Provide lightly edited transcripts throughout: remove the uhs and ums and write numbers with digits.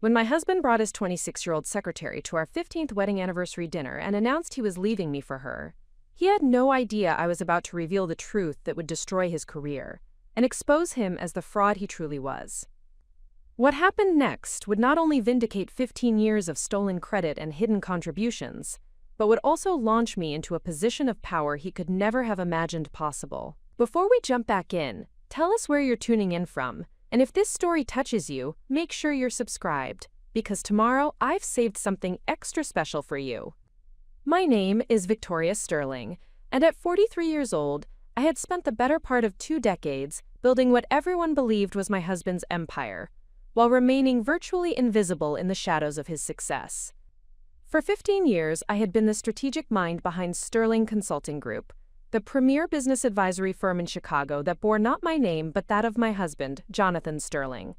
When my husband brought his 26-year-old secretary to our 15th wedding anniversary dinner and announced he was leaving me for her, he had no idea I was about to reveal the truth that would destroy his career and expose him as the fraud he truly was. What happened next would not only vindicate 15 years of stolen credit and hidden contributions, but would also launch me into a position of power he could never have imagined possible. Before we jump back in, tell us where you're tuning in from, and if this story touches you, make sure you're subscribed, because tomorrow I've saved something extra special for you. My name is Victoria Sterling, and at 43 years old, I had spent the better part of 2 decades building what everyone believed was my husband's empire, while remaining virtually invisible in the shadows of his success. For 15 years, I had been the strategic mind behind Sterling Consulting Group, the premier business advisory firm in Chicago that bore not my name but that of my husband, Jonathan Sterling.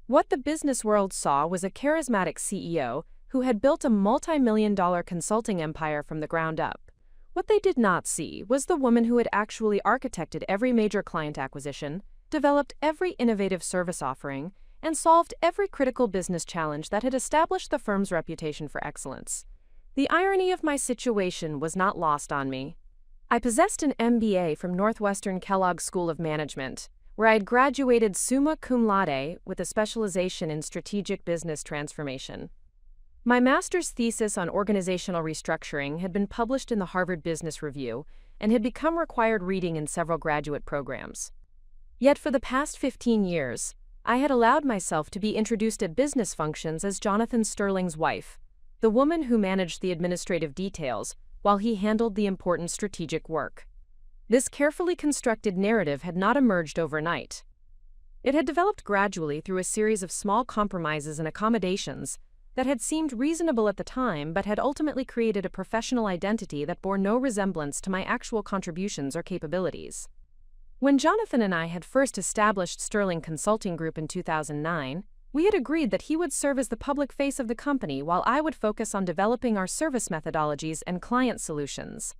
What the business world saw was a charismatic CEO who had built a multi-million-dollar consulting empire from the ground up. What they did not see was the woman who had actually architected every major client acquisition, developed every innovative service offering, and solved every critical business challenge that had established the firm's reputation for excellence. The irony of my situation was not lost on me. I possessed an MBA from Northwestern Kellogg School of Management, where I had graduated summa cum laude with a specialization in strategic business transformation. My master's thesis on organizational restructuring had been published in the Harvard Business Review and had become required reading in several graduate programs. Yet for the past 15 years, I had allowed myself to be introduced at business functions as Jonathan Sterling's wife, the woman who managed the administrative details while he handled the important strategic work. This carefully constructed narrative had not emerged overnight. It had developed gradually through a series of small compromises and accommodations that had seemed reasonable at the time but had ultimately created a professional identity that bore no resemblance to my actual contributions or capabilities. When Jonathan and I had first established Sterling Consulting Group in 2009, we had agreed that he would serve as the public face of the company while I would focus on developing our service methodologies and client solutions.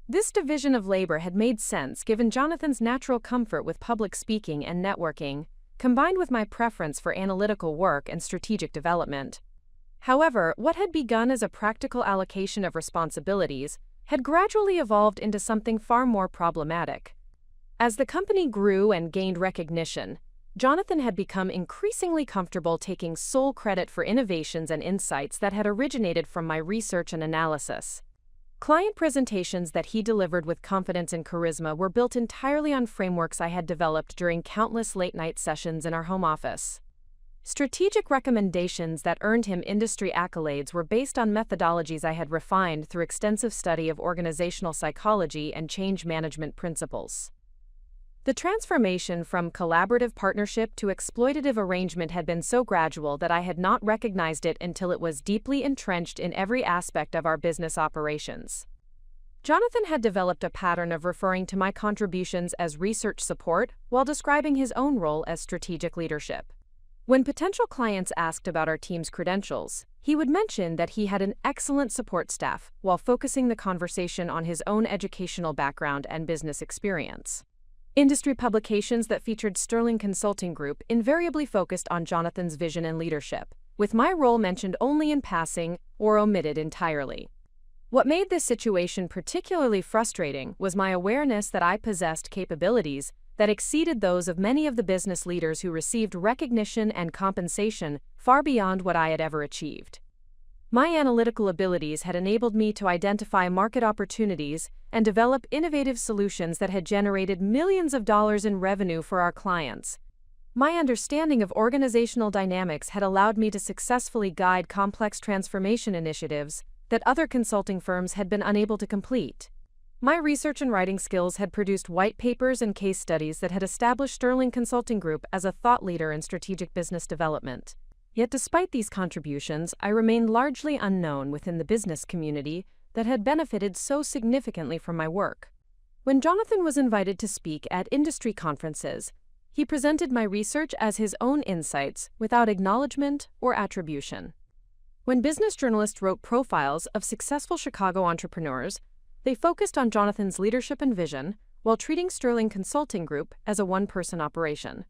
This division of labor had made sense given Jonathan's natural comfort with public speaking and networking, combined with my preference for analytical work and strategic development. However, what had begun as a practical allocation of responsibilities had gradually evolved into something far more problematic. As the company grew and gained recognition, Jonathan had become increasingly comfortable taking sole credit for innovations and insights that had originated from my research and analysis. Client presentations that he delivered with confidence and charisma were built entirely on frameworks I had developed during countless late-night sessions in our home office. Strategic recommendations that earned him industry accolades were based on methodologies I had refined through extensive study of organizational psychology and change management principles. The transformation from collaborative partnership to exploitative arrangement had been so gradual that I had not recognized it until it was deeply entrenched in every aspect of our business operations. Jonathan had developed a pattern of referring to my contributions as research support while describing his own role as strategic leadership. When potential clients asked about our team's credentials, he would mention that he had an excellent support staff while focusing the conversation on his own educational background and business experience. Industry publications that featured Sterling Consulting Group invariably focused on Jonathan's vision and leadership, with my role mentioned only in passing or omitted entirely. What made this situation particularly frustrating was my awareness that I possessed capabilities that exceeded those of many of the business leaders who received recognition and compensation far beyond what I had ever achieved. My analytical abilities had enabled me to identify market opportunities and develop innovative solutions that had generated millions of dollars in revenue for our clients. My understanding of organizational dynamics had allowed me to successfully guide complex transformation initiatives that other consulting firms had been unable to complete. My research and writing skills had produced white papers and case studies that had established Sterling Consulting Group as a thought leader in strategic business development. Yet despite these contributions, I remained largely unknown within the business community that had benefited so significantly from my work. When Jonathan was invited to speak at industry conferences, he presented my research as his own insights without acknowledgement or attribution. When business journalists wrote profiles of successful Chicago entrepreneurs, they focused on Jonathan's leadership and vision while treating Sterling Consulting Group as a one-person operation.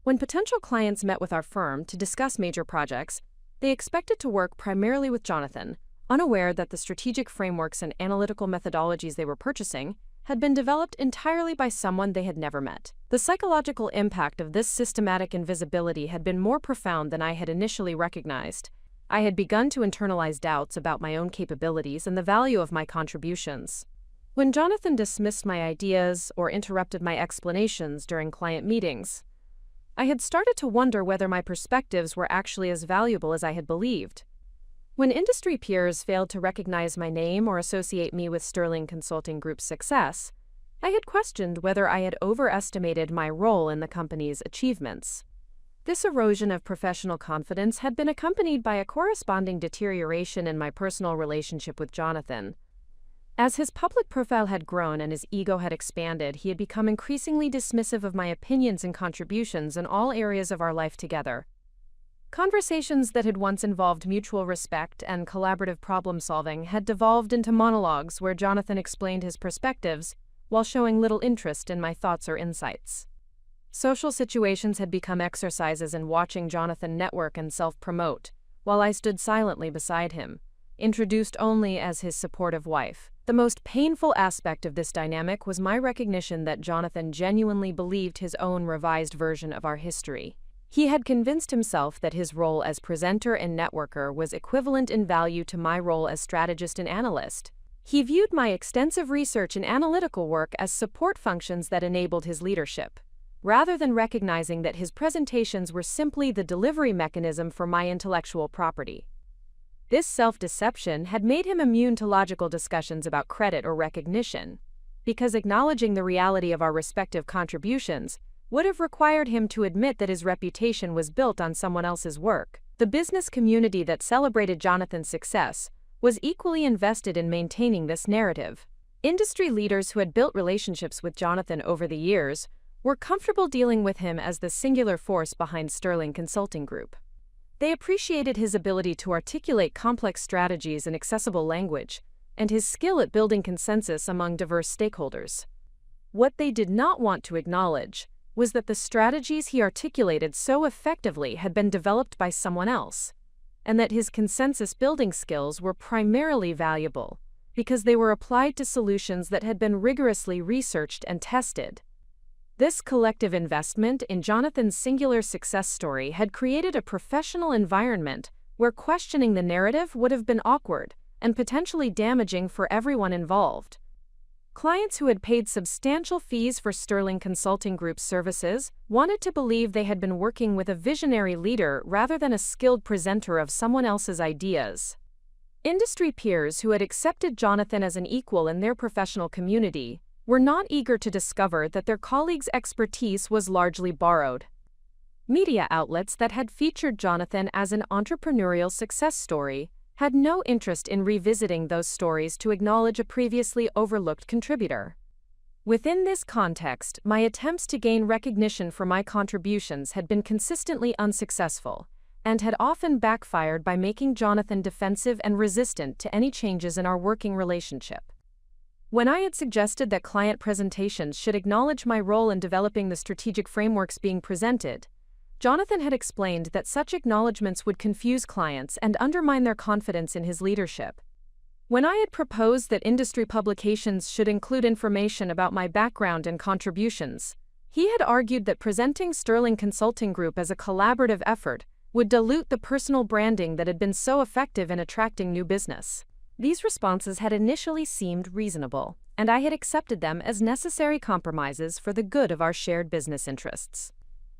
When potential clients met with our firm to discuss major projects, they expected to work primarily with Jonathan, unaware that the strategic frameworks and analytical methodologies they were purchasing had been developed entirely by someone they had never met. The psychological impact of this systematic invisibility had been more profound than I had initially recognized. I had begun to internalize doubts about my own capabilities and the value of my contributions. When Jonathan dismissed my ideas or interrupted my explanations during client meetings, I had started to wonder whether my perspectives were actually as valuable as I had believed. When industry peers failed to recognize my name or associate me with Sterling Consulting Group's success, I had questioned whether I had overestimated my role in the company's achievements. This erosion of professional confidence had been accompanied by a corresponding deterioration in my personal relationship with Jonathan. As his public profile had grown and his ego had expanded, he had become increasingly dismissive of my opinions and contributions in all areas of our life together. Conversations that had once involved mutual respect and collaborative problem-solving had devolved into monologues where Jonathan explained his perspectives while showing little interest in my thoughts or insights. Social situations had become exercises in watching Jonathan network and self-promote, while I stood silently beside him, introduced only as his supportive wife. The most painful aspect of this dynamic was my recognition that Jonathan genuinely believed his own revised version of our history. He had convinced himself that his role as presenter and networker was equivalent in value to my role as strategist and analyst. He viewed my extensive research and analytical work as support functions that enabled his leadership, rather than recognizing that his presentations were simply the delivery mechanism for my intellectual property. This self-deception had made him immune to logical discussions about credit or recognition, because acknowledging the reality of our respective contributions would have required him to admit that his reputation was built on someone else's work. The business community that celebrated Jonathan's success was equally invested in maintaining this narrative. Industry leaders who had built relationships with Jonathan over the years were comfortable dealing with him as the singular force behind Sterling Consulting Group. They appreciated his ability to articulate complex strategies in accessible language and his skill at building consensus among diverse stakeholders. What they did not want to acknowledge was that the strategies he articulated so effectively had been developed by someone else, and that his consensus-building skills were primarily valuable because they were applied to solutions that had been rigorously researched and tested. This collective investment in Jonathan's singular success story had created a professional environment where questioning the narrative would have been awkward and potentially damaging for everyone involved. Clients who had paid substantial fees for Sterling Consulting Group's services wanted to believe they had been working with a visionary leader rather than a skilled presenter of someone else's ideas. Industry peers who had accepted Jonathan as an equal in their professional community were not eager to discover that their colleagues' expertise was largely borrowed. Media outlets that had featured Jonathan as an entrepreneurial success story had no interest in revisiting those stories to acknowledge a previously overlooked contributor. Within this context, my attempts to gain recognition for my contributions had been consistently unsuccessful and had often backfired by making Jonathan defensive and resistant to any changes in our working relationship. When I had suggested that client presentations should acknowledge my role in developing the strategic frameworks being presented, Jonathan had explained that such acknowledgments would confuse clients and undermine their confidence in his leadership. When I had proposed that industry publications should include information about my background and contributions, he had argued that presenting Sterling Consulting Group as a collaborative effort would dilute the personal branding that had been so effective in attracting new business. These responses had initially seemed reasonable, and I had accepted them as necessary compromises for the good of our shared business interests.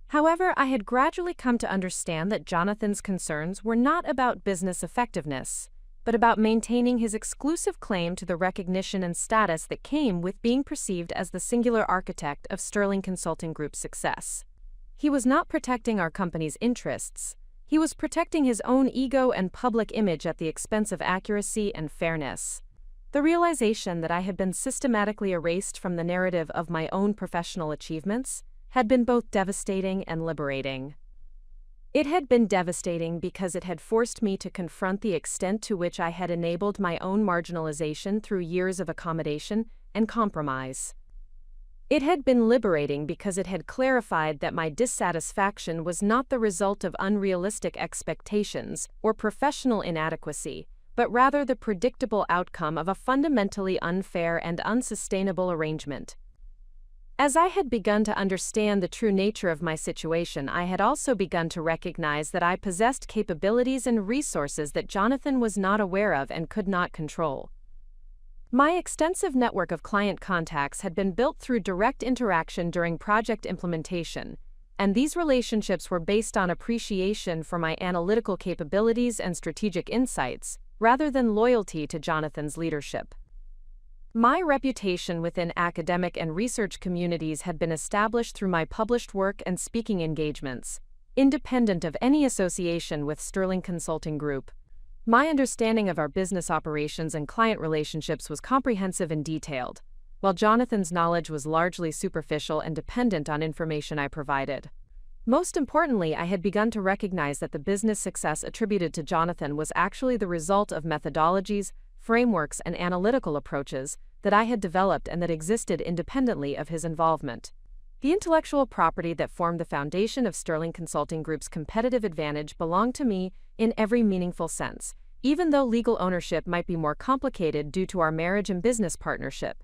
However, I had gradually come to understand that Jonathan's concerns were not about business effectiveness, but about maintaining his exclusive claim to the recognition and status that came with being perceived as the singular architect of Sterling Consulting Group's success. He was not protecting our company's interests. He was protecting his own ego and public image at the expense of accuracy and fairness. The realization that I had been systematically erased from the narrative of my own professional achievements had been both devastating and liberating. It had been devastating because it had forced me to confront the extent to which I had enabled my own marginalization through years of accommodation and compromise. It had been liberating because it had clarified that my dissatisfaction was not the result of unrealistic expectations or professional inadequacy, but rather the predictable outcome of a fundamentally unfair and unsustainable arrangement. As I had begun to understand the true nature of my situation, I had also begun to recognize that I possessed capabilities and resources that Jonathan was not aware of and could not control. My extensive network of client contacts had been built through direct interaction during project implementation, and these relationships were based on appreciation for my analytical capabilities and strategic insights, rather than loyalty to Jonathan's leadership. My reputation within academic and research communities had been established through my published work and speaking engagements, independent of any association with Sterling Consulting Group. My understanding of our business operations and client relationships was comprehensive and detailed, while Jonathan's knowledge was largely superficial and dependent on information I provided. Most importantly, I had begun to recognize that the business success attributed to Jonathan was actually the result of methodologies, frameworks, and analytical approaches that I had developed and that existed independently of his involvement. The intellectual property that formed the foundation of Sterling Consulting Group's competitive advantage belonged to me in every meaningful sense, even though legal ownership might be more complicated due to our marriage and business partnership.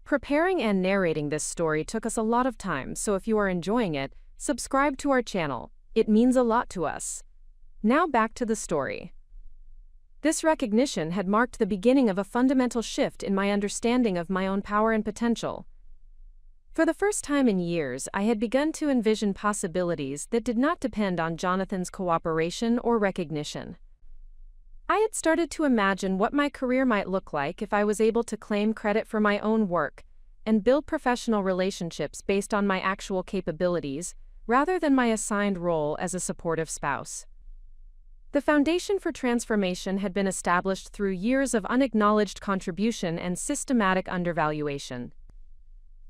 Preparing and narrating this story took us a lot of time, so if you are enjoying it, subscribe to our channel. It means a lot to us. Now back to the story. This recognition had marked the beginning of a fundamental shift in my understanding of my own power and potential. For the first time in years, I had begun to envision possibilities that did not depend on Jonathan's cooperation or recognition. I had started to imagine what my career might look like if I was able to claim credit for my own work and build professional relationships based on my actual capabilities, rather than my assigned role as a supportive spouse. The foundation for transformation had been established through years of unacknowledged contribution and systematic undervaluation.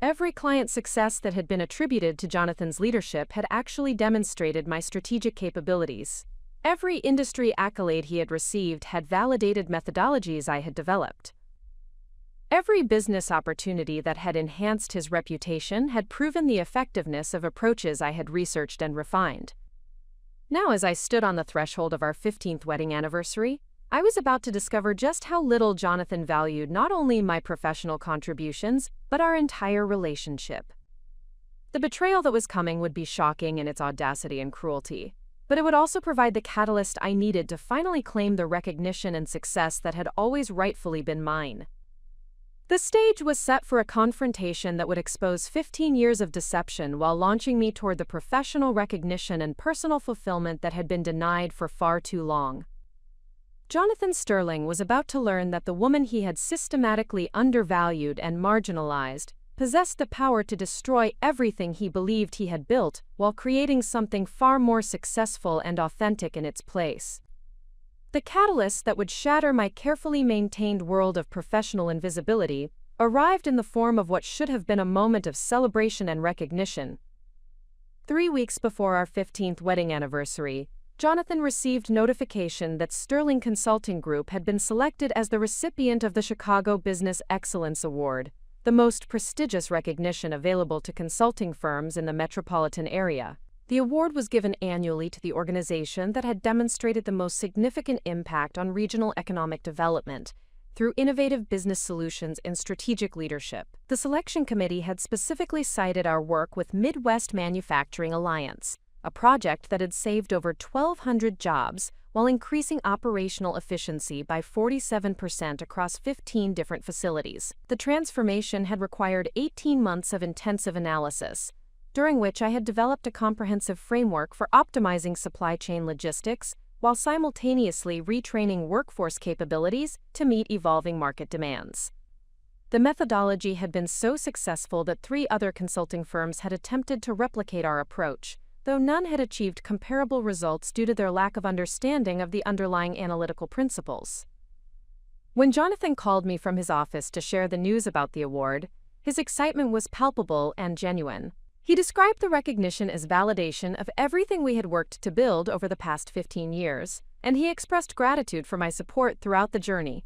Every client success that had been attributed to Jonathan's leadership had actually demonstrated my strategic capabilities. Every industry accolade he had received had validated methodologies I had developed. Every business opportunity that had enhanced his reputation had proven the effectiveness of approaches I had researched and refined. Now, as I stood on the threshold of our 15th wedding anniversary, I was about to discover just how little Jonathan valued not only my professional contributions, but our entire relationship. The betrayal that was coming would be shocking in its audacity and cruelty, but it would also provide the catalyst I needed to finally claim the recognition and success that had always rightfully been mine. The stage was set for a confrontation that would expose 15 years of deception while launching me toward the professional recognition and personal fulfillment that had been denied for far too long. Jonathan Sterling was about to learn that the woman he had systematically undervalued and marginalized possessed the power to destroy everything he believed he had built while creating something far more successful and authentic in its place. The catalyst that would shatter my carefully maintained world of professional invisibility arrived in the form of what should have been a moment of celebration and recognition. 3 weeks before our 15th wedding anniversary, Jonathan received notification that Sterling Consulting Group had been selected as the recipient of the Chicago Business Excellence Award, the most prestigious recognition available to consulting firms in the metropolitan area. The award was given annually to the organization that had demonstrated the most significant impact on regional economic development through innovative business solutions and strategic leadership. The selection committee had specifically cited our work with Midwest Manufacturing Alliance, a project that had saved over 1,200 jobs while increasing operational efficiency by 47% across 15 different facilities. The transformation had required 18 months of intensive analysis, during which I had developed a comprehensive framework for optimizing supply chain logistics while simultaneously retraining workforce capabilities to meet evolving market demands. The methodology had been so successful that 3 other consulting firms had attempted to replicate our approach, though none had achieved comparable results due to their lack of understanding of the underlying analytical principles. When Jonathan called me from his office to share the news about the award, his excitement was palpable and genuine. He described the recognition as validation of everything we had worked to build over the past 15 years, and he expressed gratitude for my support throughout the journey.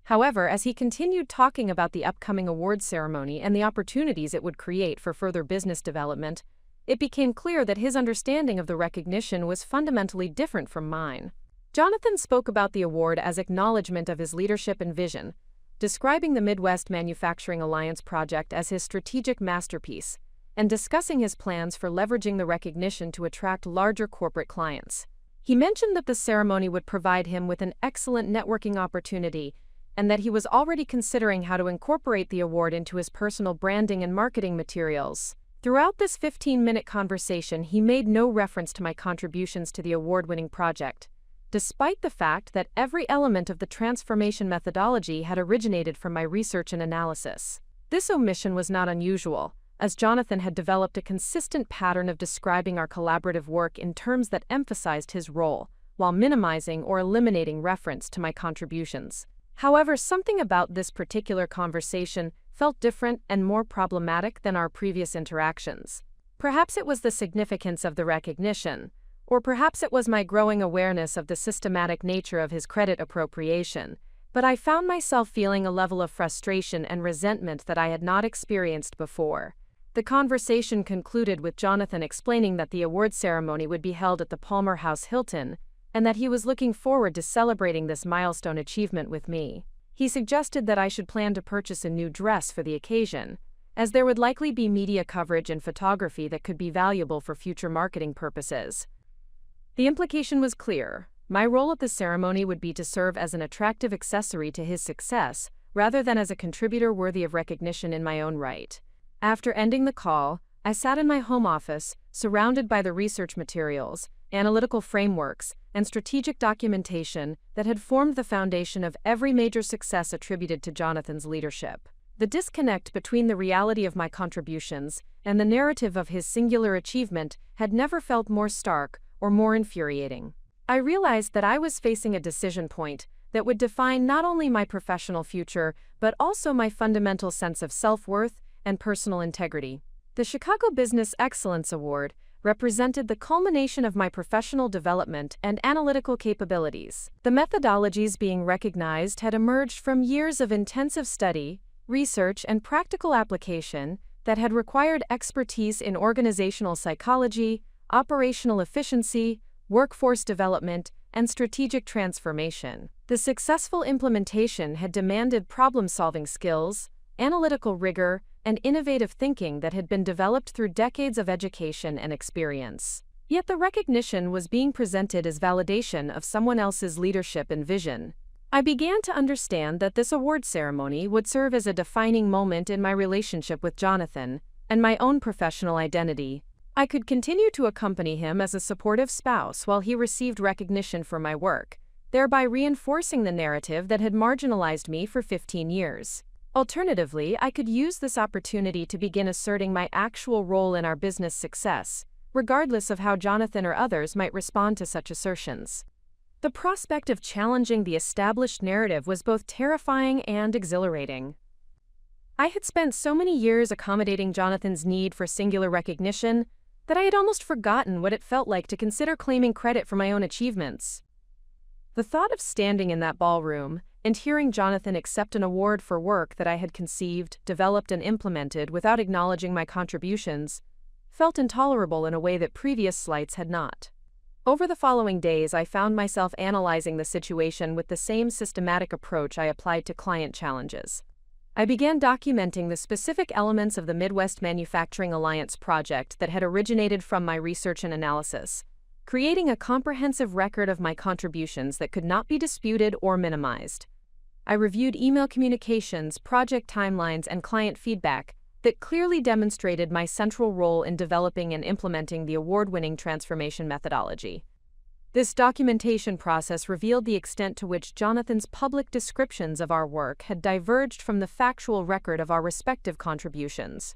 However, as he continued talking about the upcoming awards ceremony and the opportunities it would create for further business development, it became clear that his understanding of the recognition was fundamentally different from mine. Jonathan spoke about the award as acknowledgement of his leadership and vision, describing the Midwest Manufacturing Alliance project as his strategic masterpiece, and discussing his plans for leveraging the recognition to attract larger corporate clients. He mentioned that the ceremony would provide him with an excellent networking opportunity and that he was already considering how to incorporate the award into his personal branding and marketing materials. Throughout this 15-minute conversation, he made no reference to my contributions to the award-winning project, despite the fact that every element of the transformation methodology had originated from my research and analysis. This omission was not unusual, as Jonathan had developed a consistent pattern of describing our collaborative work in terms that emphasized his role, while minimizing or eliminating reference to my contributions. However, something about this particular conversation felt different and more problematic than our previous interactions. Perhaps it was the significance of the recognition, or perhaps it was my growing awareness of the systematic nature of his credit appropriation, but I found myself feeling a level of frustration and resentment that I had not experienced before. The conversation concluded with Jonathan explaining that the award ceremony would be held at the Palmer House Hilton, and that he was looking forward to celebrating this milestone achievement with me. He suggested that I should plan to purchase a new dress for the occasion, as there would likely be media coverage and photography that could be valuable for future marketing purposes. The implication was clear. My role at the ceremony would be to serve as an attractive accessory to his success, rather than as a contributor worthy of recognition in my own right. After ending the call, I sat in my home office, surrounded by the research materials, analytical frameworks, and strategic documentation that had formed the foundation of every major success attributed to Jonathan's leadership. The disconnect between the reality of my contributions and the narrative of his singular achievement had never felt more stark or more infuriating. I realized that I was facing a decision point that would define not only my professional future, but also my fundamental sense of self-worth and personal integrity. The Chicago Business Excellence Award represented the culmination of my professional development and analytical capabilities. The methodologies being recognized had emerged from years of intensive study, research, and practical application that had required expertise in organizational psychology, operational efficiency, workforce development, and strategic transformation. The successful implementation had demanded problem-solving skills, analytical rigor, and innovative thinking that had been developed through decades of education and experience. Yet the recognition was being presented as validation of someone else's leadership and vision. I began to understand that this award ceremony would serve as a defining moment in my relationship with Jonathan and my own professional identity. I could continue to accompany him as a supportive spouse while he received recognition for my work, thereby reinforcing the narrative that had marginalized me for 15 years. Alternatively, I could use this opportunity to begin asserting my actual role in our business success, regardless of how Jonathan or others might respond to such assertions. The prospect of challenging the established narrative was both terrifying and exhilarating. I had spent so many years accommodating Jonathan's need for singular recognition that I had almost forgotten what it felt like to consider claiming credit for my own achievements. The thought of standing in that ballroom and hearing Jonathan accept an award for work that I had conceived, developed, and implemented without acknowledging my contributions felt intolerable in a way that previous slights had not. Over the following days, I found myself analyzing the situation with the same systematic approach I applied to client challenges. I began documenting the specific elements of the Midwest Manufacturing Alliance project that had originated from my research and analysis, creating a comprehensive record of my contributions that could not be disputed or minimized. I reviewed email communications, project timelines, and client feedback that clearly demonstrated my central role in developing and implementing the award-winning transformation methodology. This documentation process revealed the extent to which Jonathan's public descriptions of our work had diverged from the factual record of our respective contributions.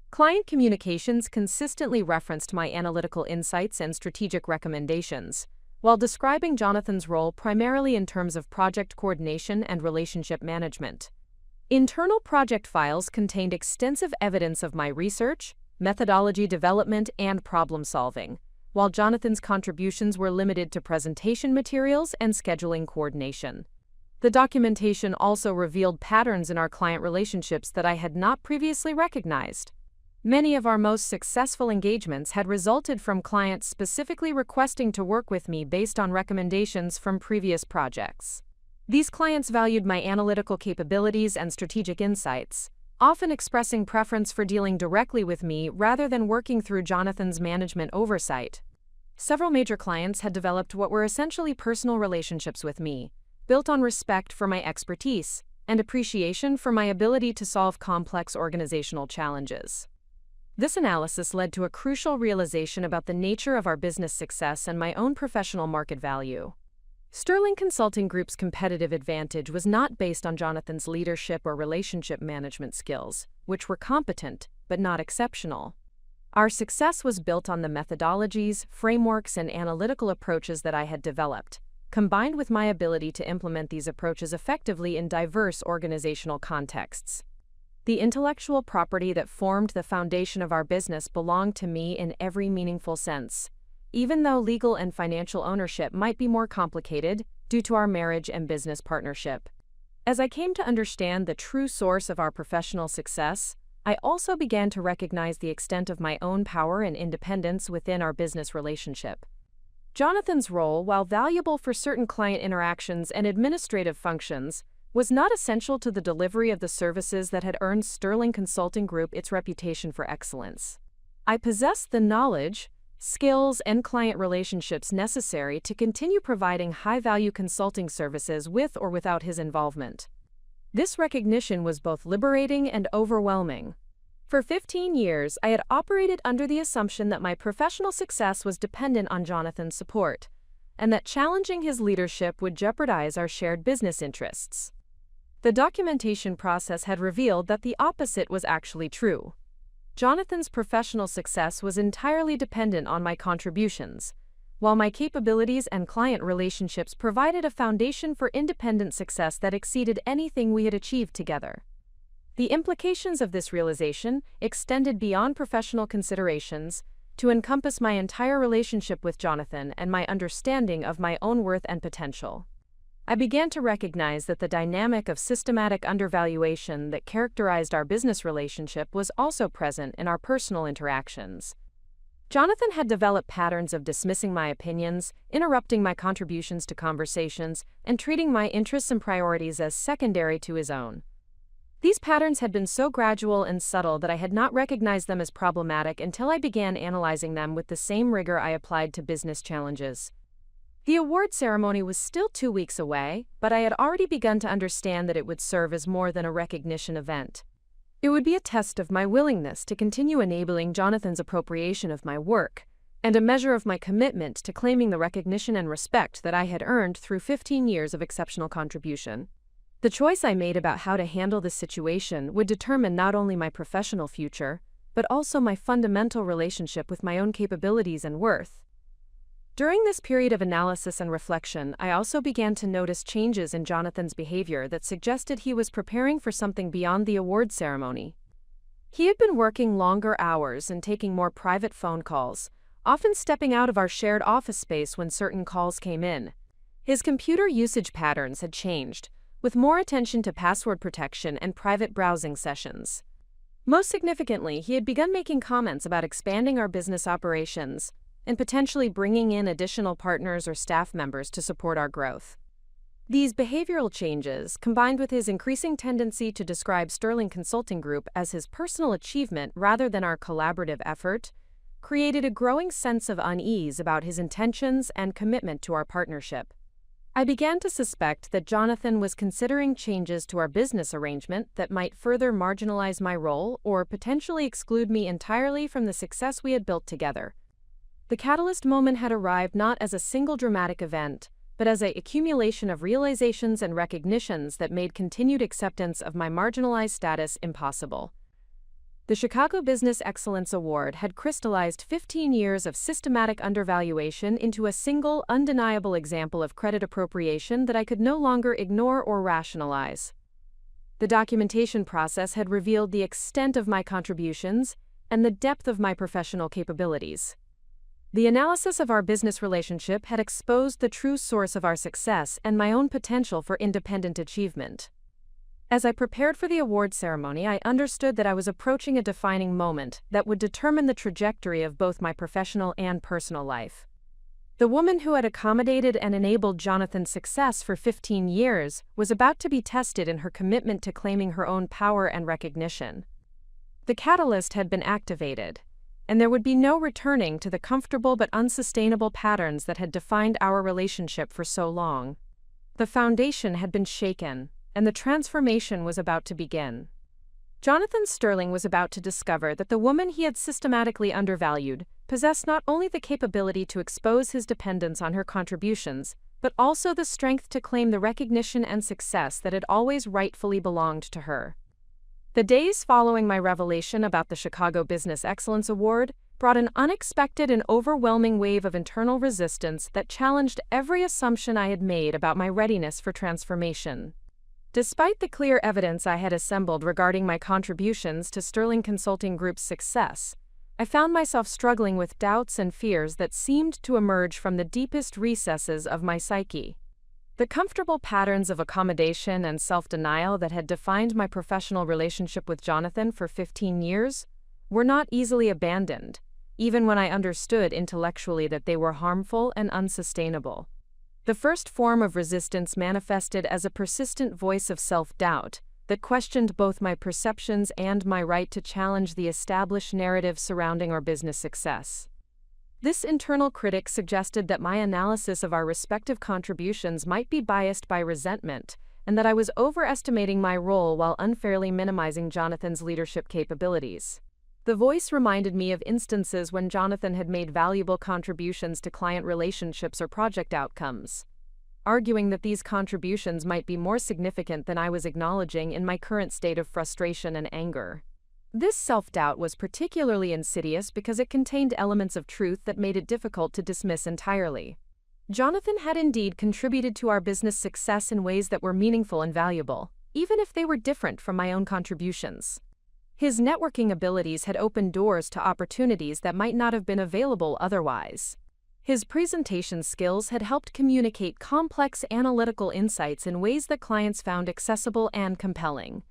Client communications consistently referenced my analytical insights and strategic recommendations, while describing Jonathan's role primarily in terms of project coordination and relationship management. Internal project files contained extensive evidence of my research, methodology development, and problem-solving, while Jonathan's contributions were limited to presentation materials and scheduling coordination. The documentation also revealed patterns in our client relationships that I had not previously recognized. Many of our most successful engagements had resulted from clients specifically requesting to work with me based on recommendations from previous projects. These clients valued my analytical capabilities and strategic insights, often expressing preference for dealing directly with me rather than working through Jonathan's management oversight. Several major clients had developed what were essentially personal relationships with me, built on respect for my expertise and appreciation for my ability to solve complex organizational challenges. This analysis led to a crucial realization about the nature of our business success and my own professional market value. Sterling Consulting Group's competitive advantage was not based on Jonathan's leadership or relationship management skills, which were competent but not exceptional. Our success was built on the methodologies, frameworks, and analytical approaches that I had developed, combined with my ability to implement these approaches effectively in diverse organizational contexts. The intellectual property that formed the foundation of our business belonged to me in every meaningful sense, even though legal and financial ownership might be more complicated due to our marriage and business partnership. As I came to understand the true source of our professional success, I also began to recognize the extent of my own power and independence within our business relationship. Jonathan's role, while valuable for certain client interactions and administrative functions, was not essential to the delivery of the services that had earned Sterling Consulting Group its reputation for excellence. I possessed the knowledge, skills, and client relationships necessary to continue providing high-value consulting services with or without his involvement. This recognition was both liberating and overwhelming. For 15 years, I had operated under the assumption that my professional success was dependent on Jonathan's support, and that challenging his leadership would jeopardize our shared business interests. The documentation process had revealed that the opposite was actually true. Jonathan's professional success was entirely dependent on my contributions, while my capabilities and client relationships provided a foundation for independent success that exceeded anything we had achieved together. The implications of this realization extended beyond professional considerations to encompass my entire relationship with Jonathan and my understanding of my own worth and potential. I began to recognize that the dynamic of systematic undervaluation that characterized our business relationship was also present in our personal interactions. Jonathan had developed patterns of dismissing my opinions, interrupting my contributions to conversations, and treating my interests and priorities as secondary to his own. These patterns had been so gradual and subtle that I had not recognized them as problematic until I began analyzing them with the same rigor I applied to business challenges. The award ceremony was still 2 weeks away, but I had already begun to understand that it would serve as more than a recognition event. It would be a test of my willingness to continue enabling Jonathan's appropriation of my work, and a measure of my commitment to claiming the recognition and respect that I had earned through 15 years of exceptional contribution. The choice I made about how to handle this situation would determine not only my professional future, but also my fundamental relationship with my own capabilities and worth. During this period of analysis and reflection, I also began to notice changes in Jonathan's behavior that suggested he was preparing for something beyond the award ceremony. He had been working longer hours and taking more private phone calls, often stepping out of our shared office space when certain calls came in. His computer usage patterns had changed, with more attention to password protection and private browsing sessions. Most significantly, he had begun making comments about expanding our business operations and potentially bringing in additional partners or staff members to support our growth. These behavioral changes, combined with his increasing tendency to describe Sterling Consulting Group as his personal achievement rather than our collaborative effort, created a growing sense of unease about his intentions and commitment to our partnership. I began to suspect that Jonathan was considering changes to our business arrangement that might further marginalize my role or potentially exclude me entirely from the success we had built together. The catalyst moment had arrived not as a single dramatic event, but as an accumulation of realizations and recognitions that made continued acceptance of my marginalized status impossible. The Chicago Business Excellence Award had crystallized 15 years of systematic undervaluation into a single, undeniable example of credit appropriation that I could no longer ignore or rationalize. The documentation process had revealed the extent of my contributions and the depth of my professional capabilities. The analysis of our business relationship had exposed the true source of our success and my own potential for independent achievement. As I prepared for the award ceremony, I understood that I was approaching a defining moment that would determine the trajectory of both my professional and personal life. The woman who had accommodated and enabled Jonathan's success for 15 years was about to be tested in her commitment to claiming her own power and recognition. The catalyst had been activated, and there would be no returning to the comfortable but unsustainable patterns that had defined our relationship for so long. The foundation had been shaken, and the transformation was about to begin. Jonathan Sterling was about to discover that the woman he had systematically undervalued possessed not only the capability to expose his dependence on her contributions, but also the strength to claim the recognition and success that had always rightfully belonged to her. The days following my revelation about the Chicago Business Excellence Award brought an unexpected and overwhelming wave of internal resistance that challenged every assumption I had made about my readiness for transformation. Despite the clear evidence I had assembled regarding my contributions to Sterling Consulting Group's success, I found myself struggling with doubts and fears that seemed to emerge from the deepest recesses of my psyche. The comfortable patterns of accommodation and self-denial that had defined my professional relationship with Jonathan for 15 years were not easily abandoned, even when I understood intellectually that they were harmful and unsustainable. The first form of resistance manifested as a persistent voice of self-doubt that questioned both my perceptions and my right to challenge the established narrative surrounding our business success. This internal critic suggested that my analysis of our respective contributions might be biased by resentment, and that I was overestimating my role while unfairly minimizing Jonathan's leadership capabilities. The voice reminded me of instances when Jonathan had made valuable contributions to client relationships or project outcomes, arguing that these contributions might be more significant than I was acknowledging in my current state of frustration and anger. This self-doubt was particularly insidious because it contained elements of truth that made it difficult to dismiss entirely. Jonathan had indeed contributed to our business success in ways that were meaningful and valuable, even if they were different from my own contributions. His networking abilities had opened doors to opportunities that might not have been available otherwise. His presentation skills had helped communicate complex analytical insights in ways that clients found accessible and compelling.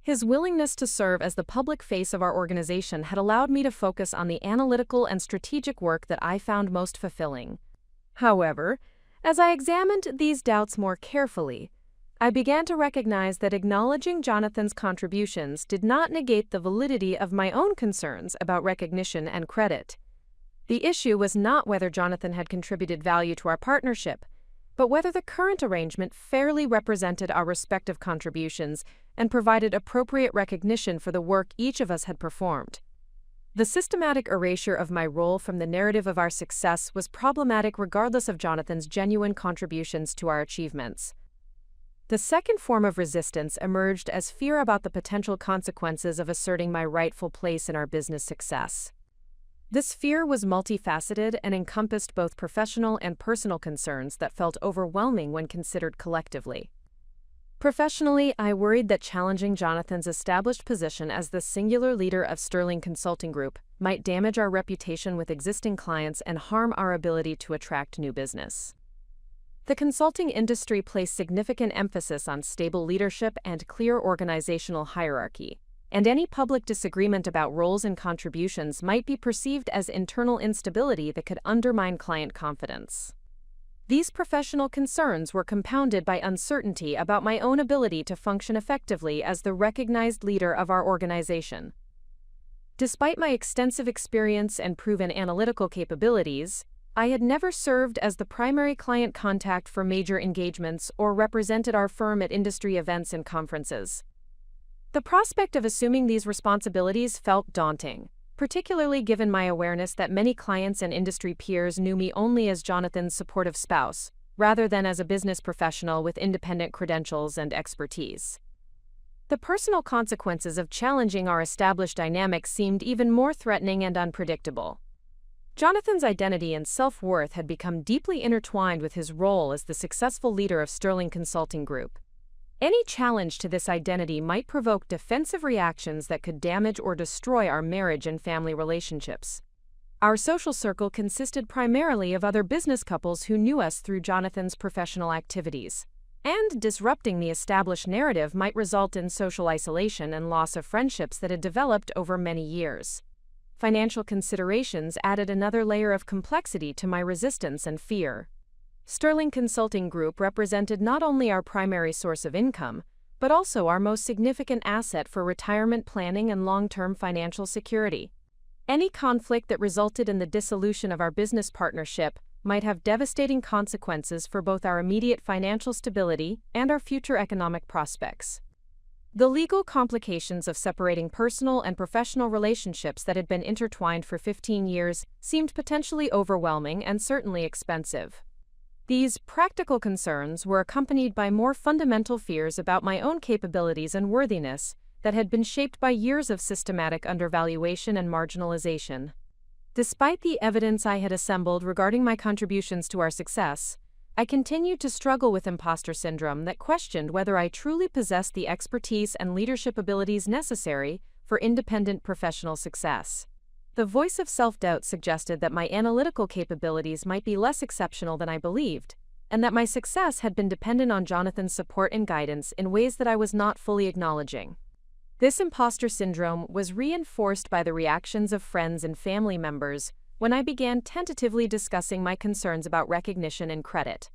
His willingness to serve as the public face of our organization had allowed me to focus on the analytical and strategic work that I found most fulfilling. However, as I examined these doubts more carefully, I began to recognize that acknowledging Jonathan's contributions did not negate the validity of my own concerns about recognition and credit. The issue was not whether Jonathan had contributed value to our partnership, but whether the current arrangement fairly represented our respective contributions and provided appropriate recognition for the work each of us had performed. The systematic erasure of my role from the narrative of our success was problematic regardless of Jonathan's genuine contributions to our achievements. The second form of resistance emerged as fear about the potential consequences of asserting my rightful place in our business success. This fear was multifaceted and encompassed both professional and personal concerns that felt overwhelming when considered collectively. Professionally, I worried that challenging Jonathan's established position as the singular leader of Sterling Consulting Group might damage our reputation with existing clients and harm our ability to attract new business. The consulting industry placed significant emphasis on stable leadership and clear organizational hierarchy, and any public disagreement about roles and contributions might be perceived as internal instability that could undermine client confidence. These professional concerns were compounded by uncertainty about my own ability to function effectively as the recognized leader of our organization. Despite my extensive experience and proven analytical capabilities, I had never served as the primary client contact for major engagements or represented our firm at industry events and conferences. The prospect of assuming these responsibilities felt daunting, particularly given my awareness that many clients and industry peers knew me only as Jonathan's supportive spouse, rather than as a business professional with independent credentials and expertise. The personal consequences of challenging our established dynamics seemed even more threatening and unpredictable. Jonathan's identity and self-worth had become deeply intertwined with his role as the successful leader of Sterling Consulting Group. Any challenge to this identity might provoke defensive reactions that could damage or destroy our marriage and family relationships. Our social circle consisted primarily of other business couples who knew us through Jonathan's professional activities. And disrupting the established narrative might result in social isolation and loss of friendships that had developed over many years. Financial considerations added another layer of complexity to my resistance and fear. Sterling Consulting Group represented not only our primary source of income, but also our most significant asset for retirement planning and long-term financial security. Any conflict that resulted in the dissolution of our business partnership might have devastating consequences for both our immediate financial stability and our future economic prospects. The legal complications of separating personal and professional relationships that had been intertwined for 15 years seemed potentially overwhelming and certainly expensive. These practical concerns were accompanied by more fundamental fears about my own capabilities and worthiness that had been shaped by years of systematic undervaluation and marginalization. Despite the evidence I had assembled regarding my contributions to our success, I continued to struggle with imposter syndrome that questioned whether I truly possessed the expertise and leadership abilities necessary for independent professional success. The voice of self-doubt suggested that my analytical capabilities might be less exceptional than I believed, and that my success had been dependent on Jonathan's support and guidance in ways that I was not fully acknowledging. This imposter syndrome was reinforced by the reactions of friends and family members when I began tentatively discussing my concerns about recognition and credit.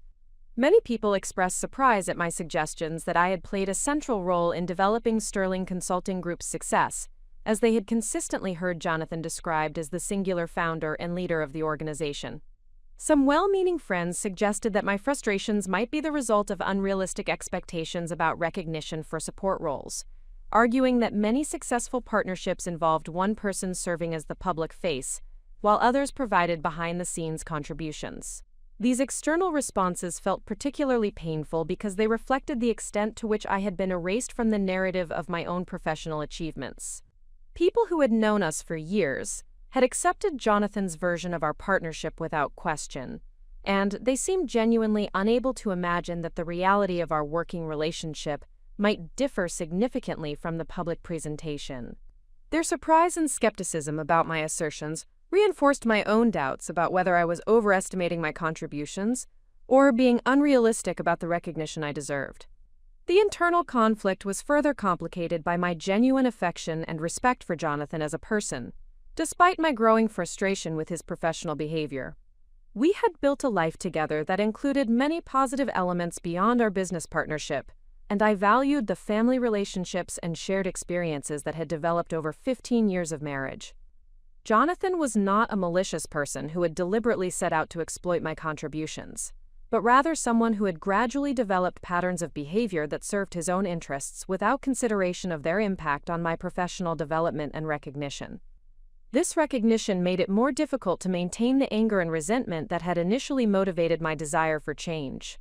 Many people expressed surprise at my suggestions that I had played a central role in developing Sterling Consulting Group's success, as they had consistently heard Jonathan described as the singular founder and leader of the organization. Some well-meaning friends suggested that my frustrations might be the result of unrealistic expectations about recognition for support roles, arguing that many successful partnerships involved one person serving as the public face, while others provided behind-the-scenes contributions. These external responses felt particularly painful because they reflected the extent to which I had been erased from the narrative of my own professional achievements. People who had known us for years had accepted Jonathan's version of our partnership without question, and they seemed genuinely unable to imagine that the reality of our working relationship might differ significantly from the public presentation. Their surprise and skepticism about my assertions reinforced my own doubts about whether I was overestimating my contributions or being unrealistic about the recognition I deserved. The internal conflict was further complicated by my genuine affection and respect for Jonathan as a person, despite my growing frustration with his professional behavior. We had built a life together that included many positive elements beyond our business partnership, and I valued the family relationships and shared experiences that had developed over 15 years of marriage. Jonathan was not a malicious person who had deliberately set out to exploit my contributions, but rather someone who had gradually developed patterns of behavior that served his own interests without consideration of their impact on my professional development and recognition. This recognition made it more difficult to maintain the anger and resentment that had initially motivated my desire for change.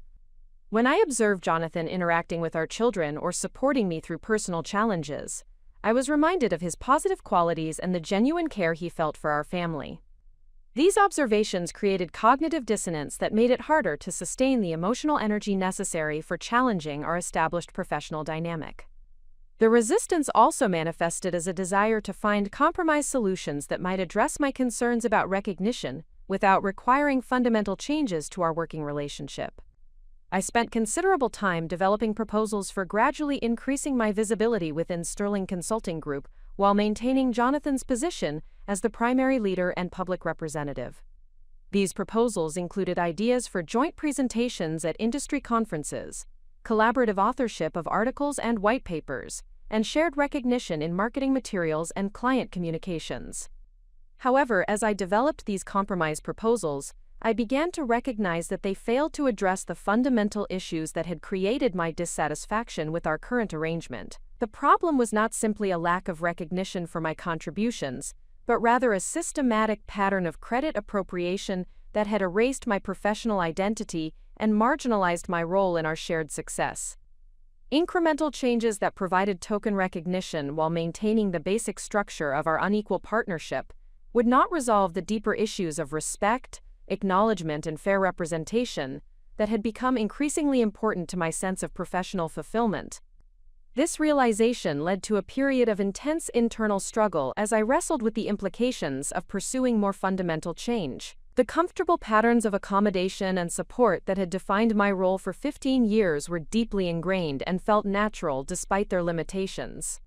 When I observed Jonathan interacting with our children or supporting me through personal challenges, I was reminded of his positive qualities and the genuine care he felt for our family. These observations created cognitive dissonance that made it harder to sustain the emotional energy necessary for challenging our established professional dynamic. The resistance also manifested as a desire to find compromise solutions that might address my concerns about recognition without requiring fundamental changes to our working relationship. I spent considerable time developing proposals for gradually increasing my visibility within Sterling Consulting Group while maintaining Jonathan's position as the primary leader and public representative. These proposals included ideas for joint presentations at industry conferences, collaborative authorship of articles and white papers, and shared recognition in marketing materials and client communications. However, as I developed these compromise proposals, I began to recognize that they failed to address the fundamental issues that had created my dissatisfaction with our current arrangement. The problem was not simply a lack of recognition for my contributions, but rather a systematic pattern of credit appropriation that had erased my professional identity and marginalized my role in our shared success. Incremental changes that provided token recognition while maintaining the basic structure of our unequal partnership would not resolve the deeper issues of respect, acknowledgement, and fair representation that had become increasingly important to my sense of professional fulfillment. This realization led to a period of intense internal struggle as I wrestled with the implications of pursuing more fundamental change. The comfortable patterns of accommodation and support that had defined my role for 15 years were deeply ingrained and felt natural despite their limitations.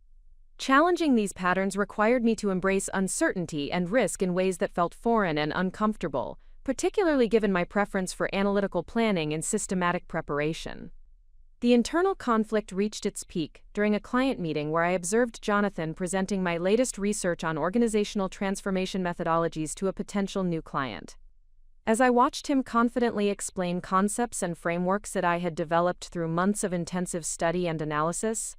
Challenging these patterns required me to embrace uncertainty and risk in ways that felt foreign and uncomfortable, particularly given my preference for analytical planning and systematic preparation. The internal conflict reached its peak during a client meeting where I observed Jonathan presenting my latest research on organizational transformation methodologies to a potential new client. As I watched him confidently explain concepts and frameworks that I had developed through months of intensive study and analysis,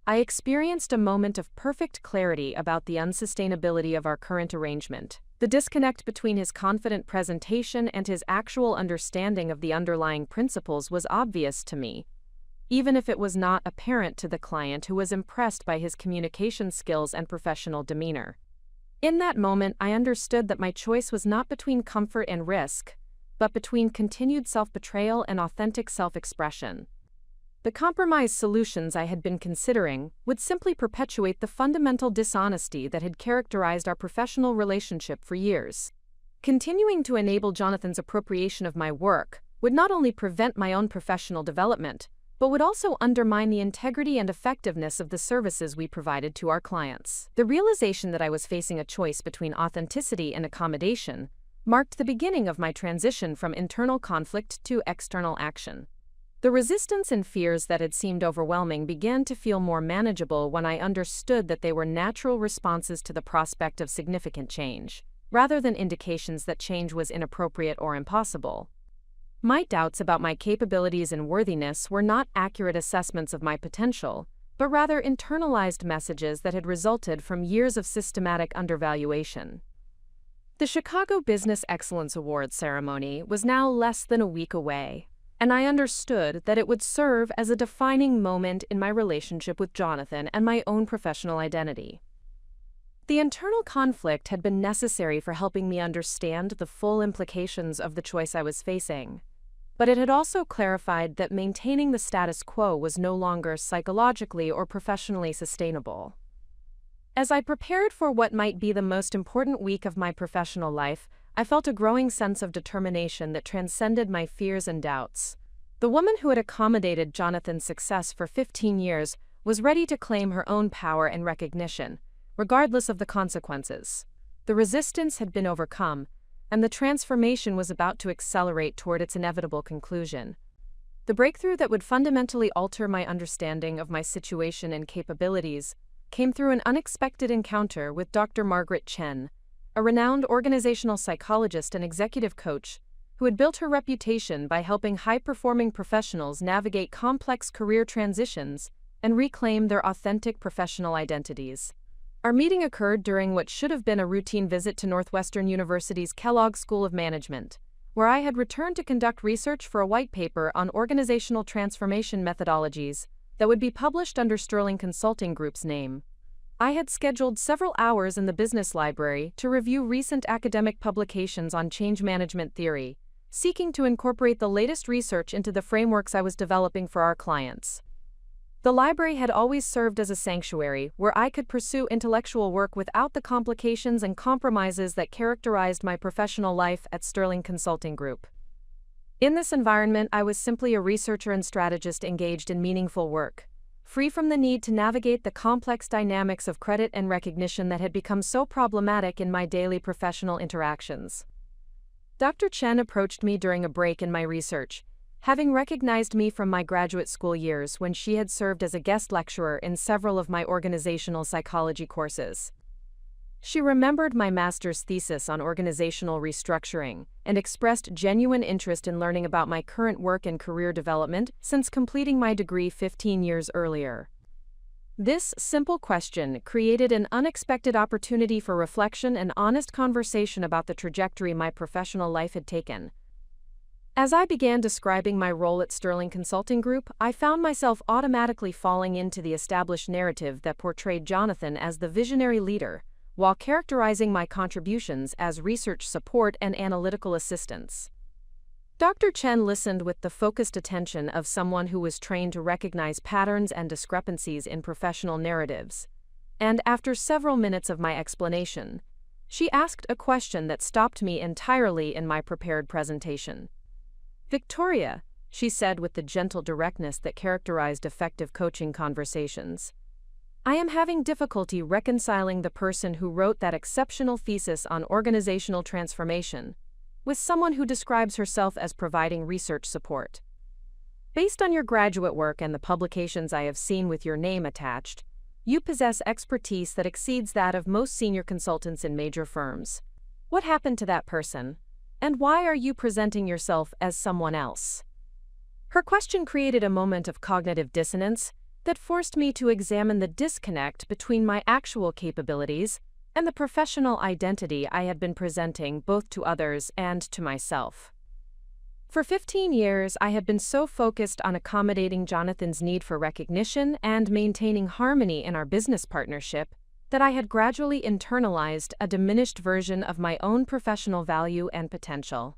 I experienced a moment of perfect clarity about the unsustainability of our current arrangement. The disconnect between his confident presentation and his actual understanding of the underlying principles was obvious to me, even if it was not apparent to the client, who was impressed by his communication skills and professional demeanor. In that moment, I understood that my choice was not between comfort and risk, but between continued self-betrayal and authentic self-expression. The compromise solutions I had been considering would simply perpetuate the fundamental dishonesty that had characterized our professional relationship for years. Continuing to enable Jonathan's appropriation of my work would not only prevent my own professional development, but would also undermine the integrity and effectiveness of the services we provided to our clients. The realization that I was facing a choice between authenticity and accommodation marked the beginning of my transition from internal conflict to external action. The resistance and fears that had seemed overwhelming began to feel more manageable when I understood that they were natural responses to the prospect of significant change, rather than indications that change was inappropriate or impossible. My doubts about my capabilities and worthiness were not accurate assessments of my potential, but rather internalized messages that had resulted from years of systematic undervaluation. The Chicago Business Excellence Awards ceremony was now less than a week away, and I understood that it would serve as a defining moment in my relationship with Jonathan and my own professional identity. The internal conflict had been necessary for helping me understand the full implications of the choice I was facing, but it had also clarified that maintaining the status quo was no longer psychologically or professionally sustainable. As I prepared for what might be the most important week of my professional life, I felt a growing sense of determination that transcended my fears and doubts. The woman who had accommodated Jonathan's success for 15 years was ready to claim her own power and recognition, regardless of the consequences. The resistance had been overcome, and the transformation was about to accelerate toward its inevitable conclusion. The breakthrough that would fundamentally alter my understanding of my situation and capabilities came through an unexpected encounter with Dr. Margaret Chen, a renowned organizational psychologist and executive coach who had built her reputation by helping high-performing professionals navigate complex career transitions and reclaim their authentic professional identities. Our meeting occurred during what should have been a routine visit to Northwestern University's Kellogg School of Management, where I had returned to conduct research for a white paper on organizational transformation methodologies that would be published under Sterling Consulting Group's name. I had scheduled several hours in the business library to review recent academic publications on change management theory, seeking to incorporate the latest research into the frameworks I was developing for our clients. The library had always served as a sanctuary where I could pursue intellectual work without the complications and compromises that characterized my professional life at Sterling Consulting Group. In this environment, I was simply a researcher and strategist engaged in meaningful work, free from the need to navigate the complex dynamics of credit and recognition that had become so problematic in my daily professional interactions. Dr. Chen approached me during a break in my research, having recognized me from my graduate school years when she had served as a guest lecturer in several of my organizational psychology courses. She remembered my master's thesis on organizational restructuring and expressed genuine interest in learning about my current work and career development since completing my degree 15 years earlier. This simple question created an unexpected opportunity for reflection and honest conversation about the trajectory my professional life had taken. As I began describing my role at Sterling Consulting Group, I found myself automatically falling into the established narrative that portrayed Jonathan as the visionary leader, while characterizing my contributions as research support and analytical assistance. Dr. Chen listened with the focused attention of someone who was trained to recognize patterns and discrepancies in professional narratives. And after several minutes of my explanation, she asked a question that stopped me entirely in my prepared presentation. "Victoria," she said with the gentle directness that characterized effective coaching conversations, "I am having difficulty reconciling the person who wrote that exceptional thesis on organizational transformation with someone who describes herself as providing research support. Based on your graduate work and the publications I have seen with your name attached, you possess expertise that exceeds that of most senior consultants in major firms. What happened to that person? And why are you presenting yourself as someone else?" Her question created a moment of cognitive dissonance that forced me to examine the disconnect between my actual capabilities and the professional identity I had been presenting both to others and to myself. For 15 years, I had been so focused on accommodating Jonathan's need for recognition and maintaining harmony in our business partnership that I had gradually internalized a diminished version of my own professional value and potential.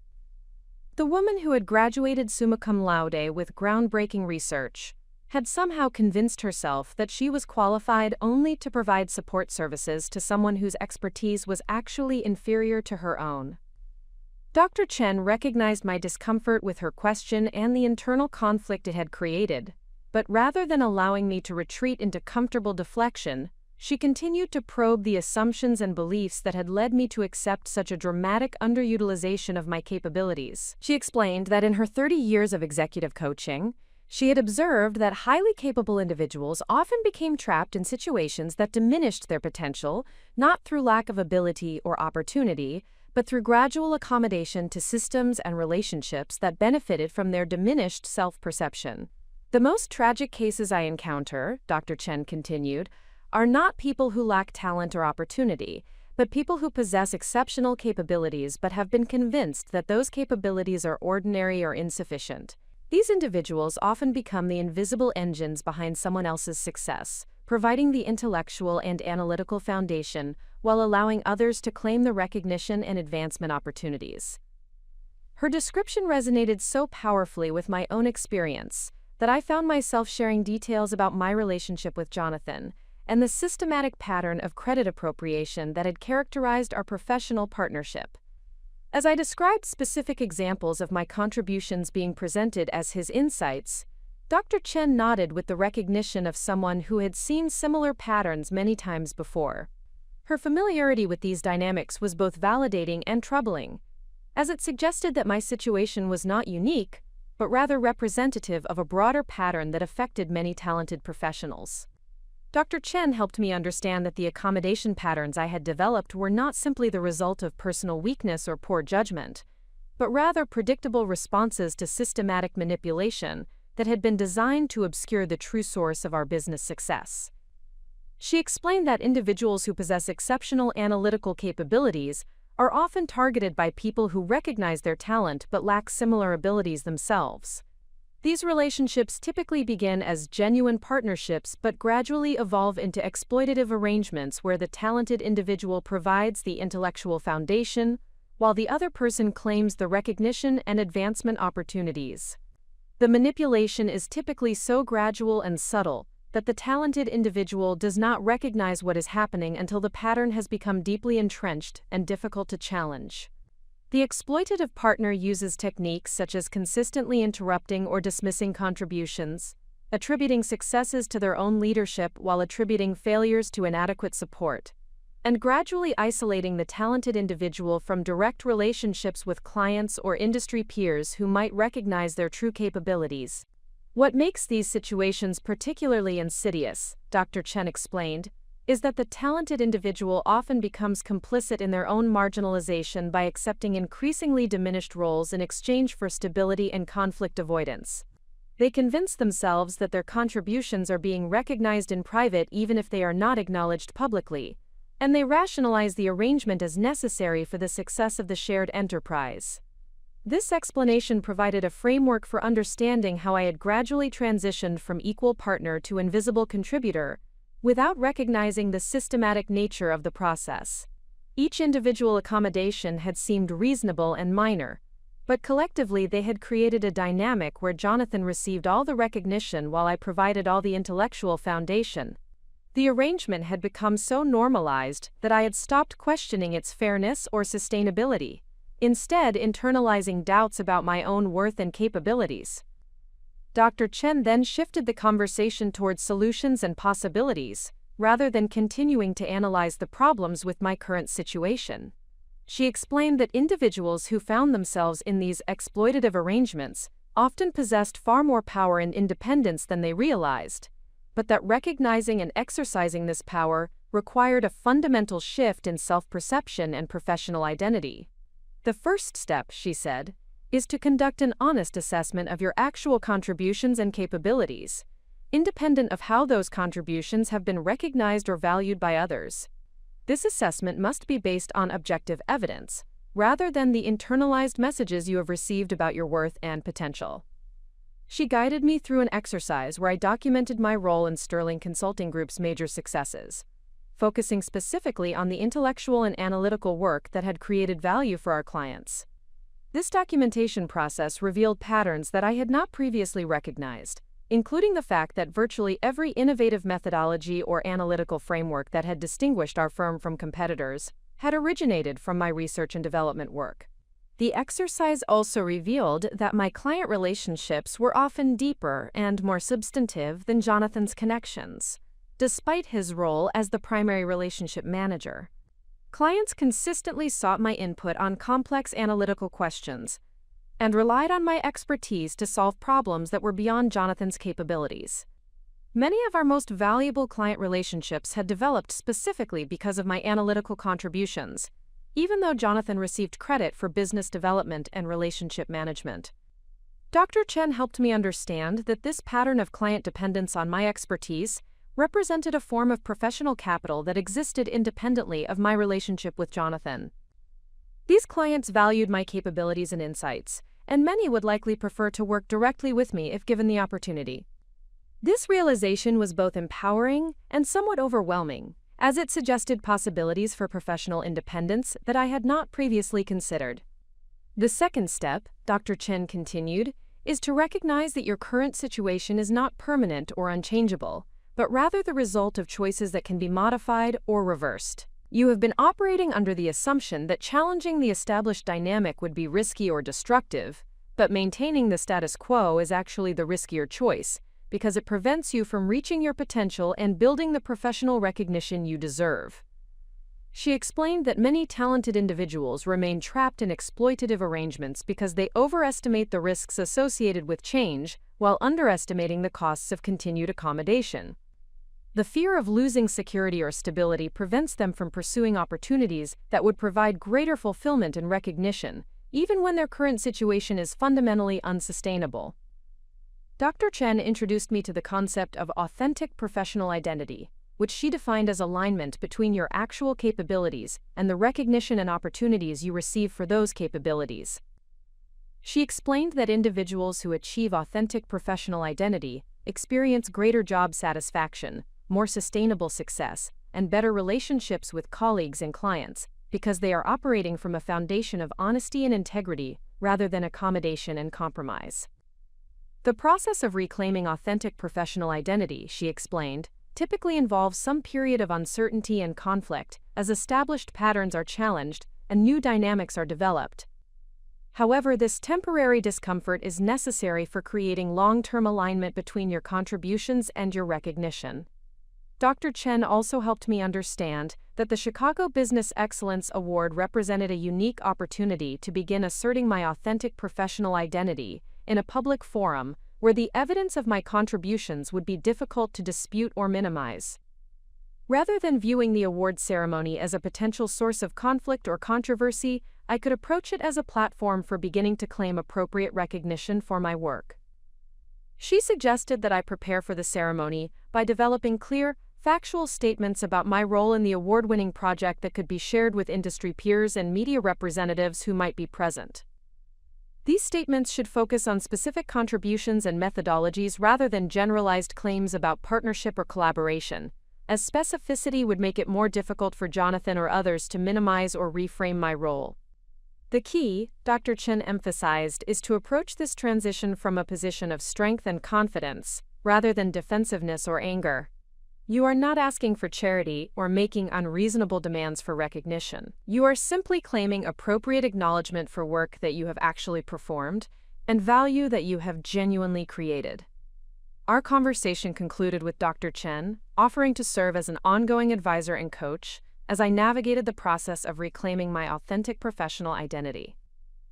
The woman who had graduated summa cum laude with groundbreaking research had somehow convinced herself that she was qualified only to provide support services to someone whose expertise was actually inferior to her own. Dr. Chen recognized my discomfort with her question and the internal conflict it had created, but rather than allowing me to retreat into comfortable deflection, she continued to probe the assumptions and beliefs that had led me to accept such a dramatic underutilization of my capabilities. She explained that in her 30 years of executive coaching, she had observed that highly capable individuals often became trapped in situations that diminished their potential, not through lack of ability or opportunity, but through gradual accommodation to systems and relationships that benefited from their diminished self-perception. "The most tragic cases I encounter," Dr. Chen continued, "are not people who lack talent or opportunity, but people who possess exceptional capabilities but have been convinced that those capabilities are ordinary or insufficient. These individuals often become the invisible engines behind someone else's success, providing the intellectual and analytical foundation while allowing others to claim the recognition and advancement opportunities." Her description resonated so powerfully with my own experience that I found myself sharing details about my relationship with Jonathan and the systematic pattern of credit appropriation that had characterized our professional partnership. As I described specific examples of my contributions being presented as his insights, Dr. Chen nodded with the recognition of someone who had seen similar patterns many times before. Her familiarity with these dynamics was both validating and troubling, as it suggested that my situation was not unique, but rather representative of a broader pattern that affected many talented professionals. Dr. Chen helped me understand that the accommodation patterns I had developed were not simply the result of personal weakness or poor judgment, but rather predictable responses to systematic manipulation that had been designed to obscure the true source of our business success. She explained that individuals who possess exceptional analytical capabilities are often targeted by people who recognize their talent but lack similar abilities themselves. These relationships typically begin as genuine partnerships but gradually evolve into exploitative arrangements where the talented individual provides the intellectual foundation, while the other person claims the recognition and advancement opportunities. The manipulation is typically so gradual and subtle that the talented individual does not recognize what is happening until the pattern has become deeply entrenched and difficult to challenge. The exploitative partner uses techniques such as consistently interrupting or dismissing contributions, attributing successes to their own leadership while attributing failures to inadequate support, and gradually isolating the talented individual from direct relationships with clients or industry peers who might recognize their true capabilities. What makes these situations particularly insidious, Dr. Chen explained, is that the talented individual often becomes complicit in their own marginalization by accepting increasingly diminished roles in exchange for stability and conflict avoidance. They convince themselves that their contributions are being recognized in private even if they are not acknowledged publicly, and they rationalize the arrangement as necessary for the success of the shared enterprise. This explanation provided a framework for understanding how I had gradually transitioned from equal partner to invisible contributor, without recognizing the systematic nature of the process. Each individual accommodation had seemed reasonable and minor, But collectively, they had created a dynamic where Jonathan received all the recognition while I provided all the intellectual foundation. The arrangement had become so normalized that I had stopped questioning its fairness or sustainability, instead internalizing doubts about my own worth and capabilities. Dr. Chen then shifted the conversation towards solutions and possibilities, rather than continuing to analyze the problems with my current situation. She explained that individuals who found themselves in these exploitative arrangements often possessed far more power and independence than they realized, but that recognizing and exercising this power required a fundamental shift in self-perception and professional identity. The first step, she said, is to conduct an honest assessment of your actual contributions and capabilities, independent of how those contributions have been recognized or valued by others. This assessment must be based on objective evidence, rather than the internalized messages you have received about your worth and potential. She guided me through an exercise where I documented my role in Sterling Consulting Group's major successes, focusing specifically on the intellectual and analytical work that had created value for our clients. This documentation process revealed patterns that I had not previously recognized, including the fact that virtually every innovative methodology or analytical framework that had distinguished our firm from competitors had originated from my research and development work. The exercise also revealed that my client relationships were often deeper and more substantive than Jonathan's connections, despite his role as the primary relationship manager. Clients consistently sought my input on complex analytical questions and relied on my expertise to solve problems that were beyond Jonathan's capabilities. Many of our most valuable client relationships had developed specifically because of my analytical contributions, even though Jonathan received credit for business development and relationship management. Dr. Chen helped me understand that this pattern of client dependence on my expertise represented a form of professional capital that existed independently of my relationship with Jonathan. These clients valued my capabilities and insights, and many would likely prefer to work directly with me if given the opportunity. This realization was both empowering and somewhat overwhelming, as it suggested possibilities for professional independence that I had not previously considered. The second step, Dr. Chen continued, is to recognize that your current situation is not permanent or unchangeable, but rather the result of choices that can be modified or reversed. You have been operating under the assumption that challenging the established dynamic would be risky or destructive, but maintaining the status quo is actually the riskier choice, because it prevents you from reaching your potential and building the professional recognition you deserve. She explained that many talented individuals remain trapped in exploitative arrangements because they overestimate the risks associated with change while underestimating the costs of continued accommodation. The fear of losing security or stability prevents them from pursuing opportunities that would provide greater fulfillment and recognition, even when their current situation is fundamentally unsustainable. Dr. Chen introduced me to the concept of authentic professional identity, which she defined as alignment between your actual capabilities and the recognition and opportunities you receive for those capabilities. She explained that individuals who achieve authentic professional identity experience greater job satisfaction, more sustainable success, and better relationships with colleagues and clients, because they are operating from a foundation of honesty and integrity rather than accommodation and compromise. The process of reclaiming authentic professional identity, she explained, typically involves some period of uncertainty and conflict as established patterns are challenged and new dynamics are developed. However, this temporary discomfort is necessary for creating long-term alignment between your contributions and your recognition. Dr. Chen also helped me understand that the Chicago Business Excellence Award represented a unique opportunity to begin asserting my authentic professional identity in a public forum where the evidence of my contributions would be difficult to dispute or minimize. Rather than viewing the award ceremony as a potential source of conflict or controversy, I could approach it as a platform for beginning to claim appropriate recognition for my work. She suggested that I prepare for the ceremony by developing clear, factual statements about my role in the award-winning project that could be shared with industry peers and media representatives who might be present. These statements should focus on specific contributions and methodologies rather than generalized claims about partnership or collaboration, as specificity would make it more difficult for Jonathan or others to minimize or reframe my role. The key, Dr. Chen emphasized, is to approach this transition from a position of strength and confidence, rather than defensiveness or anger. You are not asking for charity or making unreasonable demands for recognition. You are simply claiming appropriate acknowledgement for work that you have actually performed and value that you have genuinely created. Our conversation concluded with Dr. Chen offering to serve as an ongoing advisor and coach as I navigated the process of reclaiming my authentic professional identity.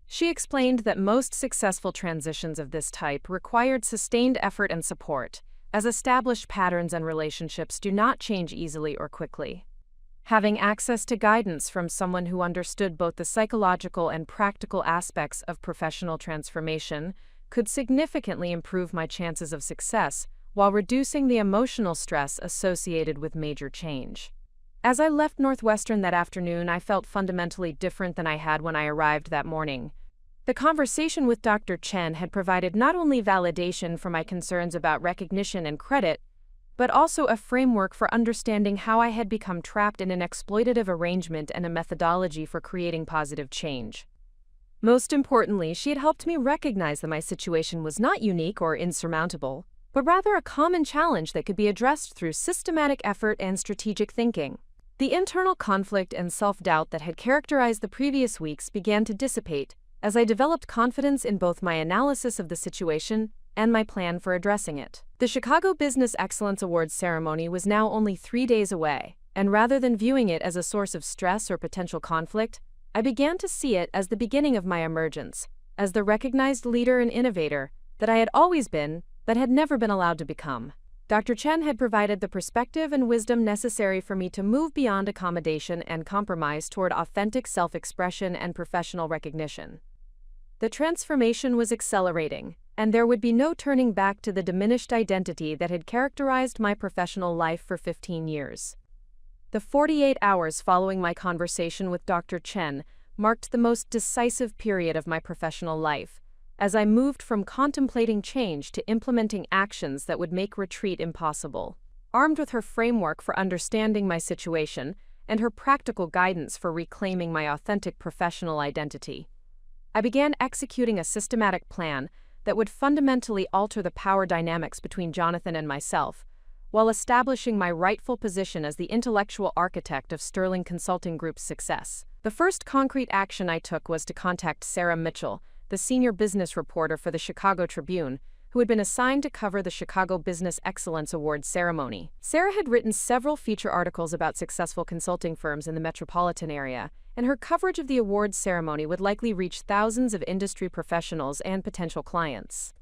She explained that most successful transitions of this type required sustained effort and support, as established patterns and relationships do not change easily or quickly. Having access to guidance from someone who understood both the psychological and practical aspects of professional transformation could significantly improve my chances of success while reducing the emotional stress associated with major change. As I left Northwestern that afternoon, I felt fundamentally different than I had when I arrived that morning. The conversation with Dr. Chen had provided not only validation for my concerns about recognition and credit, but also a framework for understanding how I had become trapped in an exploitative arrangement and a methodology for creating positive change. Most importantly, she had helped me recognize that my situation was not unique or insurmountable, but rather a common challenge that could be addressed through systematic effort and strategic thinking. The internal conflict and self-doubt that had characterized the previous weeks began to dissipate as I developed confidence in both my analysis of the situation and my plan for addressing it. The Chicago Business Excellence Awards ceremony was now only 3 days away, and rather than viewing it as a source of stress or potential conflict, I began to see it as the beginning of my emergence, as the recognized leader and innovator that I had always been, but had never been allowed to become. Dr. Chen had provided the perspective and wisdom necessary for me to move beyond accommodation and compromise toward authentic self-expression and professional recognition. The transformation was accelerating, and there would be no turning back to the diminished identity that had characterized my professional life for 15 years. The 48 hours following my conversation with Dr. Chen marked the most decisive period of my professional life, as I moved from contemplating change to implementing actions that would make retreat impossible. Armed with her framework for understanding my situation and her practical guidance for reclaiming my authentic professional identity, I began executing a systematic plan that would fundamentally alter the power dynamics between Jonathan and myself, while establishing my rightful position as the intellectual architect of Sterling Consulting Group's success. The first concrete action I took was to contact Sarah Mitchell, the senior business reporter for the Chicago Tribune, who had been assigned to cover the Chicago Business Excellence Awards ceremony. Sarah had written several feature articles about successful consulting firms in the metropolitan area, and her coverage of the awards ceremony would likely reach thousands of industry professionals and potential clients.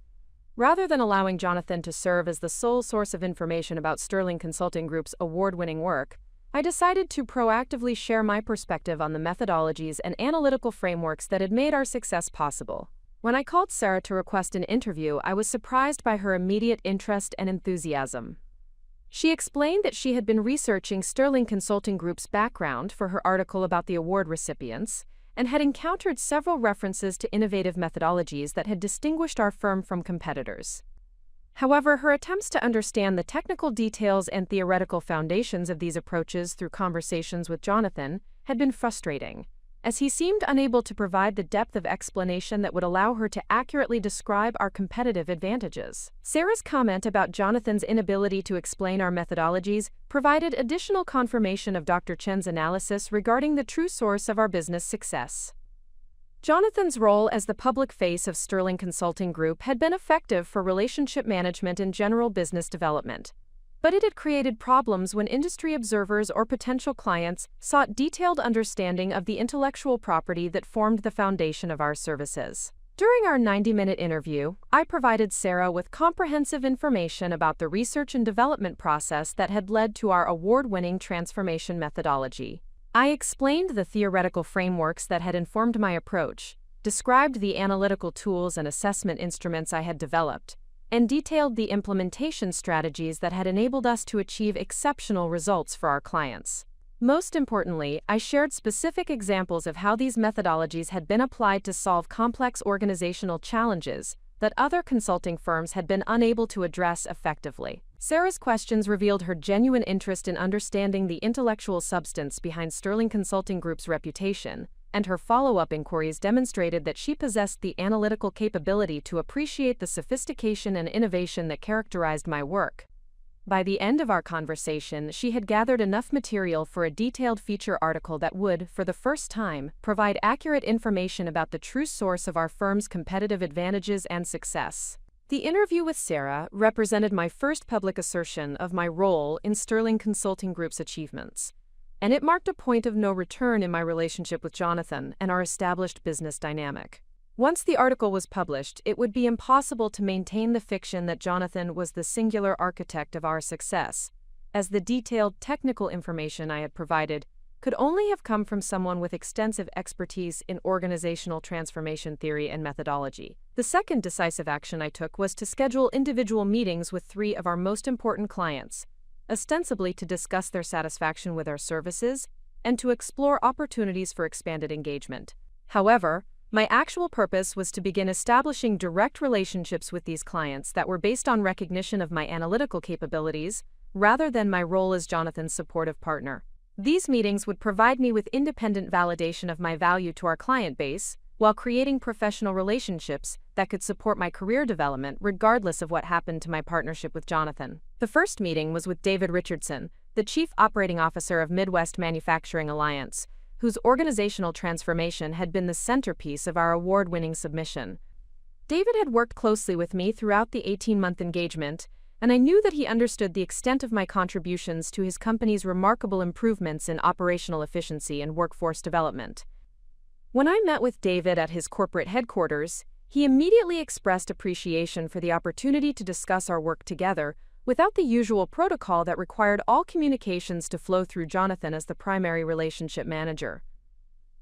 Rather than allowing Jonathan to serve as the sole source of information about Sterling Consulting Group's award-winning work, I decided to proactively share my perspective on the methodologies and analytical frameworks that had made our success possible. When I called Sarah to request an interview, I was surprised by her immediate interest and enthusiasm. She explained that she had been researching Sterling Consulting Group's background for her article about the award recipients and had encountered several references to innovative methodologies that had distinguished our firm from competitors. However, her attempts to understand the technical details and theoretical foundations of these approaches through conversations with Jonathan had been frustrating, as he seemed unable to provide the depth of explanation that would allow her to accurately describe our competitive advantages. Sarah's comment about Jonathan's inability to explain our methodologies provided additional confirmation of Dr. Chen's analysis regarding the true source of our business success. Jonathan's role as the public face of Sterling Consulting Group had been effective for relationship management and general business development, but it had created problems when industry observers or potential clients sought detailed understanding of the intellectual property that formed the foundation of our services. During our 90-minute interview, I provided Sarah with comprehensive information about the research and development process that had led to our award-winning transformation methodology. I explained the theoretical frameworks that had informed my approach, described the analytical tools and assessment instruments I had developed, and detailed the implementation strategies that had enabled us to achieve exceptional results for our clients. Most importantly, I shared specific examples of how these methodologies had been applied to solve complex organizational challenges that other consulting firms had been unable to address effectively. Sarah's questions revealed her genuine interest in understanding the intellectual substance behind Sterling Consulting Group's reputation, and her follow-up inquiries demonstrated that she possessed the analytical capability to appreciate the sophistication and innovation that characterized my work. By the end of our conversation, she had gathered enough material for a detailed feature article that would, for the first time, provide accurate information about the true source of our firm's competitive advantages and success. The interview with Sarah represented my first public assertion of my role in Sterling Consulting Group's achievements, and it marked a point of no return in my relationship with Jonathan and our established business dynamic. Once the article was published, it would be impossible to maintain the fiction that Jonathan was the singular architect of our success, as the detailed technical information I had provided could only have come from someone with extensive expertise in organizational transformation theory and methodology. The second decisive action I took was to schedule individual meetings with 3 of our most important clients, ostensibly to discuss their satisfaction with our services and to explore opportunities for expanded engagement. However, my actual purpose was to begin establishing direct relationships with these clients that were based on recognition of my analytical capabilities, rather than my role as Jonathan's supportive partner. These meetings would provide me with independent validation of my value to our client base, while creating professional relationships that could support my career development regardless of what happened to my partnership with Jonathan. The first meeting was with David Richardson, the Chief Operating Officer of Midwest Manufacturing Alliance, whose organizational transformation had been the centerpiece of our award-winning submission. David had worked closely with me throughout the 18-month engagement, and I knew that he understood the extent of my contributions to his company's remarkable improvements in operational efficiency and workforce development. When I met with David at his corporate headquarters, he immediately expressed appreciation for the opportunity to discuss our work together, without the usual protocol that required all communications to flow through Jonathan as the primary relationship manager.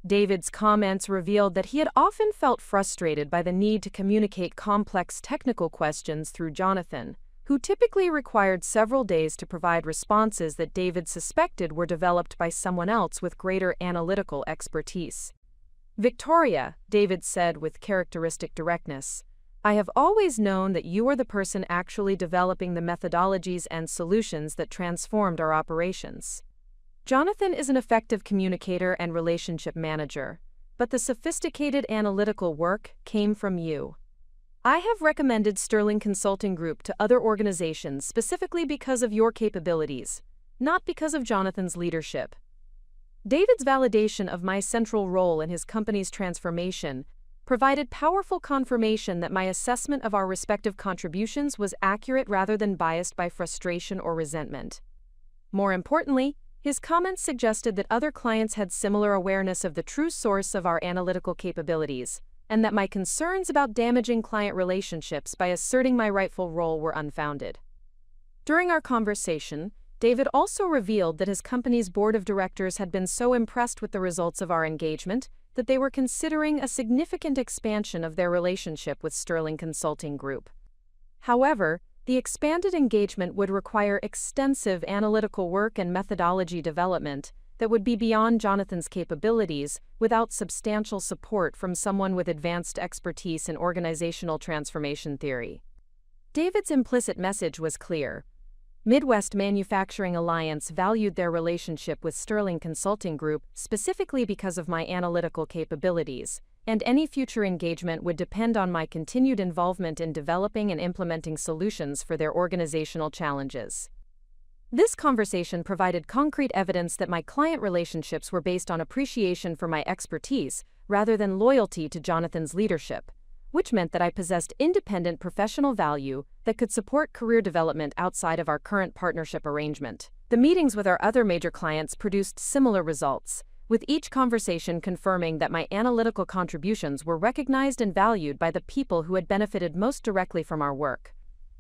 David's comments revealed that he had often felt frustrated by the need to communicate complex technical questions through Jonathan, who typically required several days to provide responses that David suspected were developed by someone else with greater analytical expertise. "Victoria," David said with characteristic directness, "I have always known that you are the person actually developing the methodologies and solutions that transformed our operations. Jonathan is an effective communicator and relationship manager, but the sophisticated analytical work came from you. I have recommended Sterling Consulting Group to other organizations specifically because of your capabilities, not because of Jonathan's leadership." David's validation of my central role in his company's transformation provided powerful confirmation that my assessment of our respective contributions was accurate rather than biased by frustration or resentment. More importantly, his comments suggested that other clients had similar awareness of the true source of our analytical capabilities, and that my concerns about damaging client relationships by asserting my rightful role were unfounded. During our conversation, David also revealed that his company's board of directors had been so impressed with the results of our engagement that they were considering a significant expansion of their relationship with Sterling Consulting Group. However, the expanded engagement would require extensive analytical work and methodology development that would be beyond Jonathan's capabilities without substantial support from someone with advanced expertise in organizational transformation theory. David's implicit message was clear. Midwest Manufacturing Alliance valued their relationship with Sterling Consulting Group specifically because of my analytical capabilities, and any future engagement would depend on my continued involvement in developing and implementing solutions for their organizational challenges. This conversation provided concrete evidence that my client relationships were based on appreciation for my expertise rather than loyalty to Jonathan's leadership, which meant that I possessed independent professional value that could support career development outside of our current partnership arrangement. The meetings with our other major clients produced similar results, with each conversation confirming that my analytical contributions were recognized and valued by the people who had benefited most directly from our work.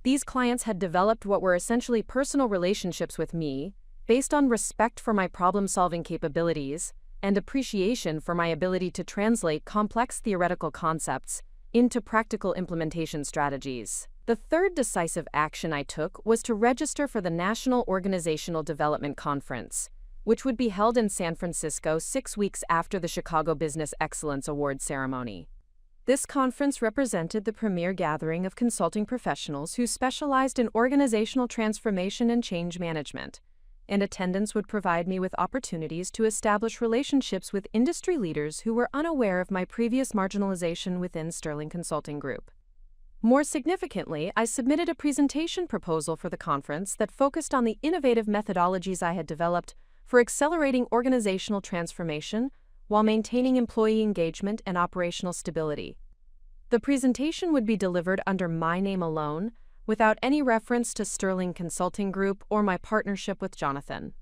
These clients had developed what were essentially personal relationships with me, based on respect for my problem-solving capabilities and appreciation for my ability to translate complex theoretical concepts into practical implementation strategies. The third decisive action I took was to register for the National Organizational Development Conference, which would be held in San Francisco 6 weeks after the Chicago Business Excellence Award ceremony. This conference represented the premier gathering of consulting professionals who specialized in organizational transformation and change management, and attendance would provide me with opportunities to establish relationships with industry leaders who were unaware of my previous marginalization within Sterling Consulting Group. More significantly, I submitted a presentation proposal for the conference that focused on the innovative methodologies I had developed for accelerating organizational transformation while maintaining employee engagement and operational stability. The presentation would be delivered under my name alone, without any reference to Sterling Consulting Group or my partnership with Jonathan.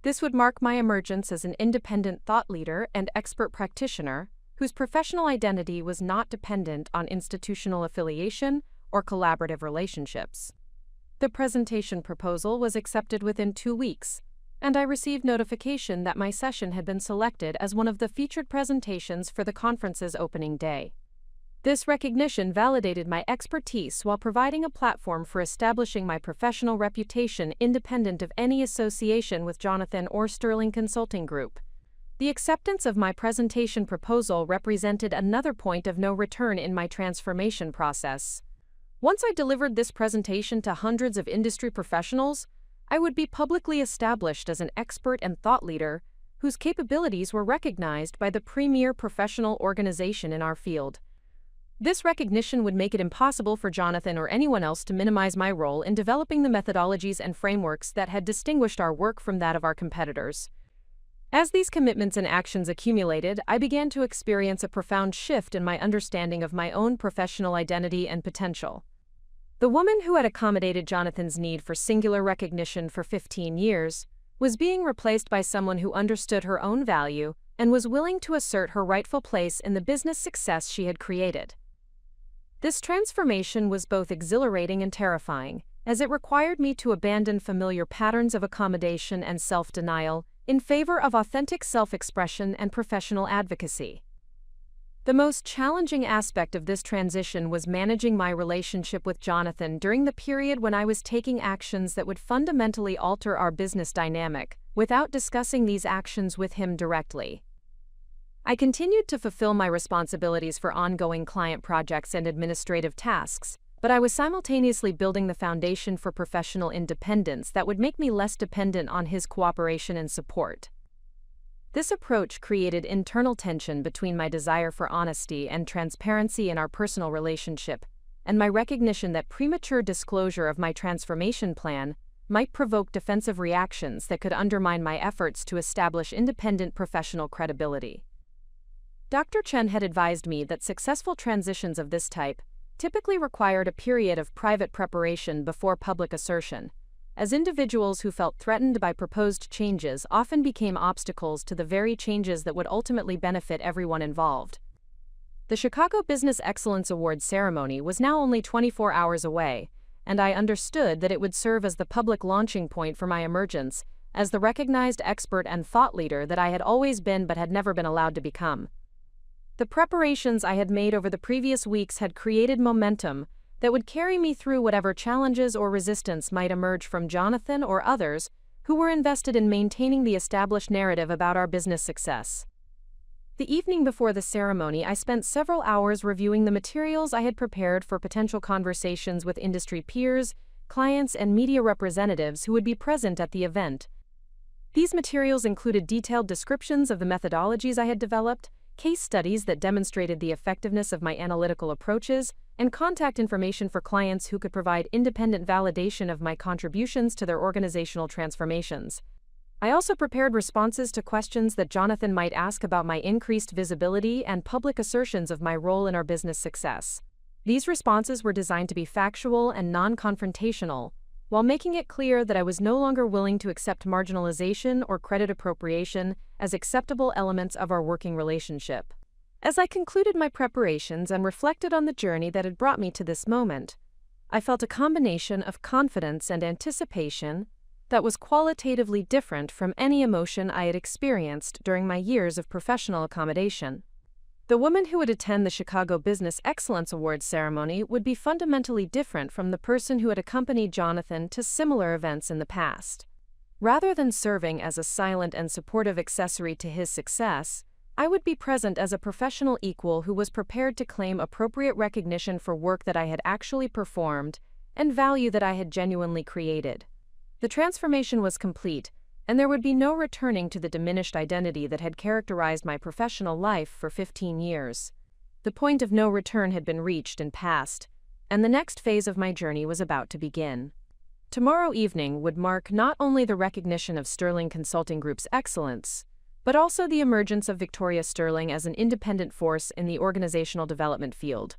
This would mark my emergence as an independent thought leader and expert practitioner whose professional identity was not dependent on institutional affiliation or collaborative relationships. The presentation proposal was accepted within 2 weeks, and I received notification that my session had been selected as one of the featured presentations for the conference's opening day. This recognition validated my expertise while providing a platform for establishing my professional reputation independent of any association with Jonathan or Sterling Consulting Group. The acceptance of my presentation proposal represented another point of no return in my transformation process. Once I delivered this presentation to hundreds of industry professionals, I would be publicly established as an expert and thought leader whose capabilities were recognized by the premier professional organization in our field. This recognition would make it impossible for Jonathan or anyone else to minimize my role in developing the methodologies and frameworks that had distinguished our work from that of our competitors. As these commitments and actions accumulated, I began to experience a profound shift in my understanding of my own professional identity and potential. The woman who had accommodated Jonathan's need for singular recognition for 15 years was being replaced by someone who understood her own value and was willing to assert her rightful place in the business success she had created. This transformation was both exhilarating and terrifying, as it required me to abandon familiar patterns of accommodation and self-denial in favor of authentic self-expression and professional advocacy. The most challenging aspect of this transition was managing my relationship with Jonathan during the period when I was taking actions that would fundamentally alter our business dynamic, without discussing these actions with him directly. I continued to fulfill my responsibilities for ongoing client projects and administrative tasks, but I was simultaneously building the foundation for professional independence that would make me less dependent on his cooperation and support. This approach created internal tension between my desire for honesty and transparency in our personal relationship, and my recognition that premature disclosure of my transformation plan might provoke defensive reactions that could undermine my efforts to establish independent professional credibility. Dr. Chen had advised me that successful transitions of this type typically required a period of private preparation before public assertion, as individuals who felt threatened by proposed changes often became obstacles to the very changes that would ultimately benefit everyone involved. The Chicago Business Excellence Awards ceremony was now only 24 hours away, and I understood that it would serve as the public launching point for my emergence as the recognized expert and thought leader that I had always been but had never been allowed to become. The preparations I had made over the previous weeks had created momentum that would carry me through whatever challenges or resistance might emerge from Jonathan or others who were invested in maintaining the established narrative about our business success. The evening before the ceremony, I spent several hours reviewing the materials I had prepared for potential conversations with industry peers, clients, and media representatives who would be present at the event. These materials included detailed descriptions of the methodologies I had developed, case studies that demonstrated the effectiveness of my analytical approaches, and contact information for clients who could provide independent validation of my contributions to their organizational transformations. I also prepared responses to questions that Jonathan might ask about my increased visibility and public assertions of my role in our business success. These responses were designed to be factual and non-confrontational, while making it clear that I was no longer willing to accept marginalization or credit appropriation as acceptable elements of our working relationship. As I concluded my preparations and reflected on the journey that had brought me to this moment, I felt a combination of confidence and anticipation that was qualitatively different from any emotion I had experienced during my years of professional accommodation. The woman who would attend the Chicago Business Excellence Awards ceremony would be fundamentally different from the person who had accompanied Jonathan to similar events in the past. Rather than serving as a silent and supportive accessory to his success, I would be present as a professional equal who was prepared to claim appropriate recognition for work that I had actually performed and value that I had genuinely created. The transformation was complete, and there would be no returning to the diminished identity that had characterized my professional life for 15 years. The point of no return had been reached and passed, and the next phase of my journey was about to begin. Tomorrow evening would mark not only the recognition of Sterling Consulting Group's excellence, but also the emergence of Victoria Sterling as an independent force in the organizational development field,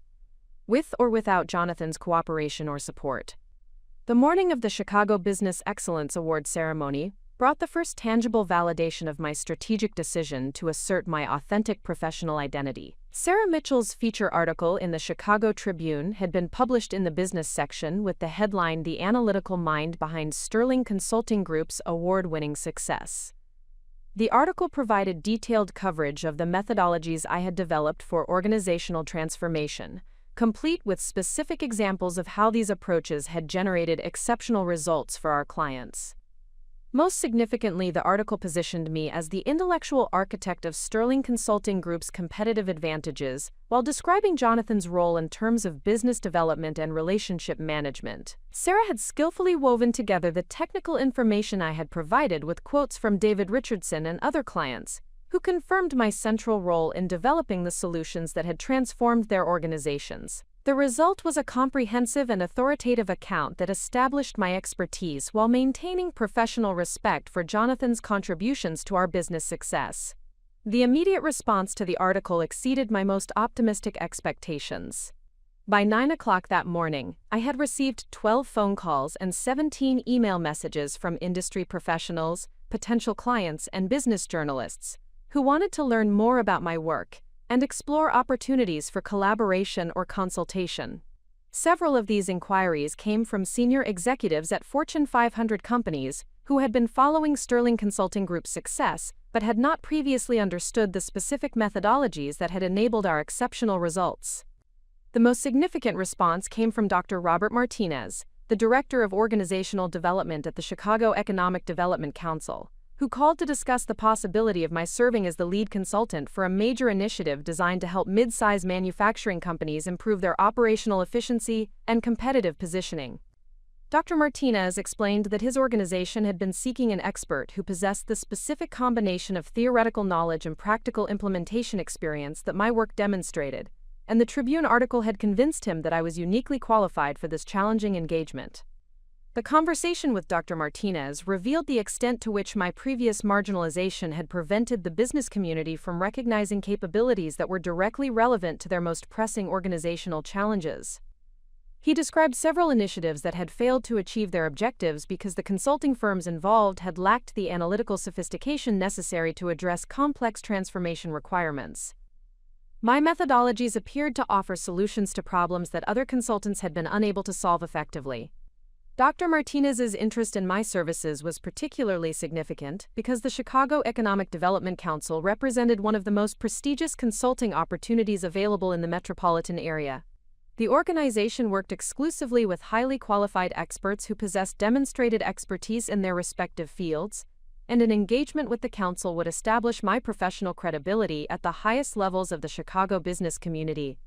with or without Jonathan's cooperation or support. The morning of the Chicago Business Excellence Award ceremony brought the first tangible validation of my strategic decision to assert my authentic professional identity. Sarah Mitchell's feature article in the Chicago Tribune had been published in the business section with the headline "The Analytical Mind Behind Sterling Consulting Group's Award-Winning Success." The article provided detailed coverage of the methodologies I had developed for organizational transformation, complete with specific examples of how these approaches had generated exceptional results for our clients. Most significantly, the article positioned me as the intellectual architect of Sterling Consulting Group's competitive advantages, while describing Jonathan's role in terms of business development and relationship management. Sarah had skillfully woven together the technical information I had provided with quotes from David Richardson and other clients, who confirmed my central role in developing the solutions that had transformed their organizations. The result was a comprehensive and authoritative account that established my expertise while maintaining professional respect for Jonathan's contributions to our business success. The immediate response to the article exceeded my most optimistic expectations. By 9 o'clock that morning, I had received 12 phone calls and 17 email messages from industry professionals, potential clients, and business journalists who wanted to learn more about my work and explore opportunities for collaboration or consultation. Several of these inquiries came from senior executives at Fortune 500 companies who had been following Sterling Consulting Group's success but had not previously understood the specific methodologies that had enabled our exceptional results. The most significant response came from Dr. Robert Martinez, the Director of Organizational Development at the Chicago Economic Development Council, who called to discuss the possibility of my serving as the lead consultant for a major initiative designed to help mid-size manufacturing companies improve their operational efficiency and competitive positioning. Dr. Martinez explained that his organization had been seeking an expert who possessed the specific combination of theoretical knowledge and practical implementation experience that my work demonstrated, and the Tribune article had convinced him that I was uniquely qualified for this challenging engagement. The conversation with Dr. Martinez revealed the extent to which my previous marginalization had prevented the business community from recognizing capabilities that were directly relevant to their most pressing organizational challenges. He described several initiatives that had failed to achieve their objectives because the consulting firms involved had lacked the analytical sophistication necessary to address complex transformation requirements. My methodologies appeared to offer solutions to problems that other consultants had been unable to solve effectively. Dr. Martinez's interest in my services was particularly significant because the Chicago Economic Development Council represented one of the most prestigious consulting opportunities available in the metropolitan area. The organization worked exclusively with highly qualified experts who possessed demonstrated expertise in their respective fields, and an engagement with the council would establish my professional credibility at the highest levels of the Chicago business community.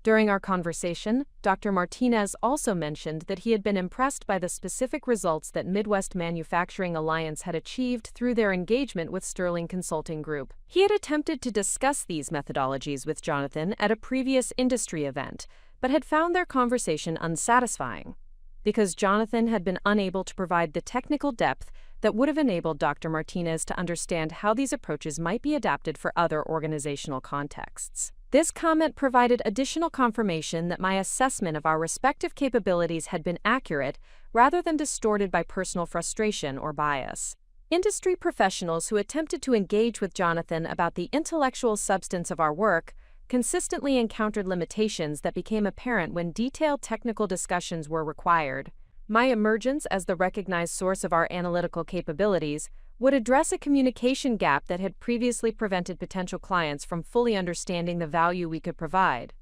During our conversation, Dr. Martinez also mentioned that he had been impressed by the specific results that Midwest Manufacturing Alliance had achieved through their engagement with Sterling Consulting Group. He had attempted to discuss these methodologies with Jonathan at a previous industry event, but had found their conversation unsatisfying, because Jonathan had been unable to provide the technical depth that would have enabled Dr. Martinez to understand how these approaches might be adapted for other organizational contexts. This comment provided additional confirmation that my assessment of our respective capabilities had been accurate rather than distorted by personal frustration or bias. Industry professionals who attempted to engage with Jonathan about the intellectual substance of our work consistently encountered limitations that became apparent when detailed technical discussions were required. My emergence as the recognized source of our analytical capabilities would address a communication gap that had previously prevented potential clients from fully understanding the value we could provide.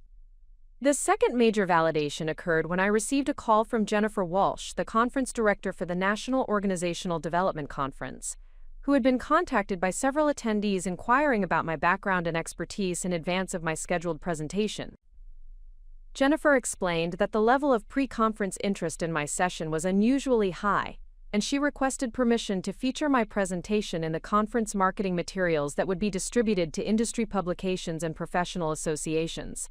The second major validation occurred when I received a call from Jennifer Walsh, the conference director for the National Organizational Development Conference, who had been contacted by several attendees inquiring about my background and expertise in advance of my scheduled presentation. Jennifer explained that the level of pre-conference interest in my session was unusually high, and she requested permission to feature my presentation in the conference marketing materials that would be distributed to industry publications and professional associations.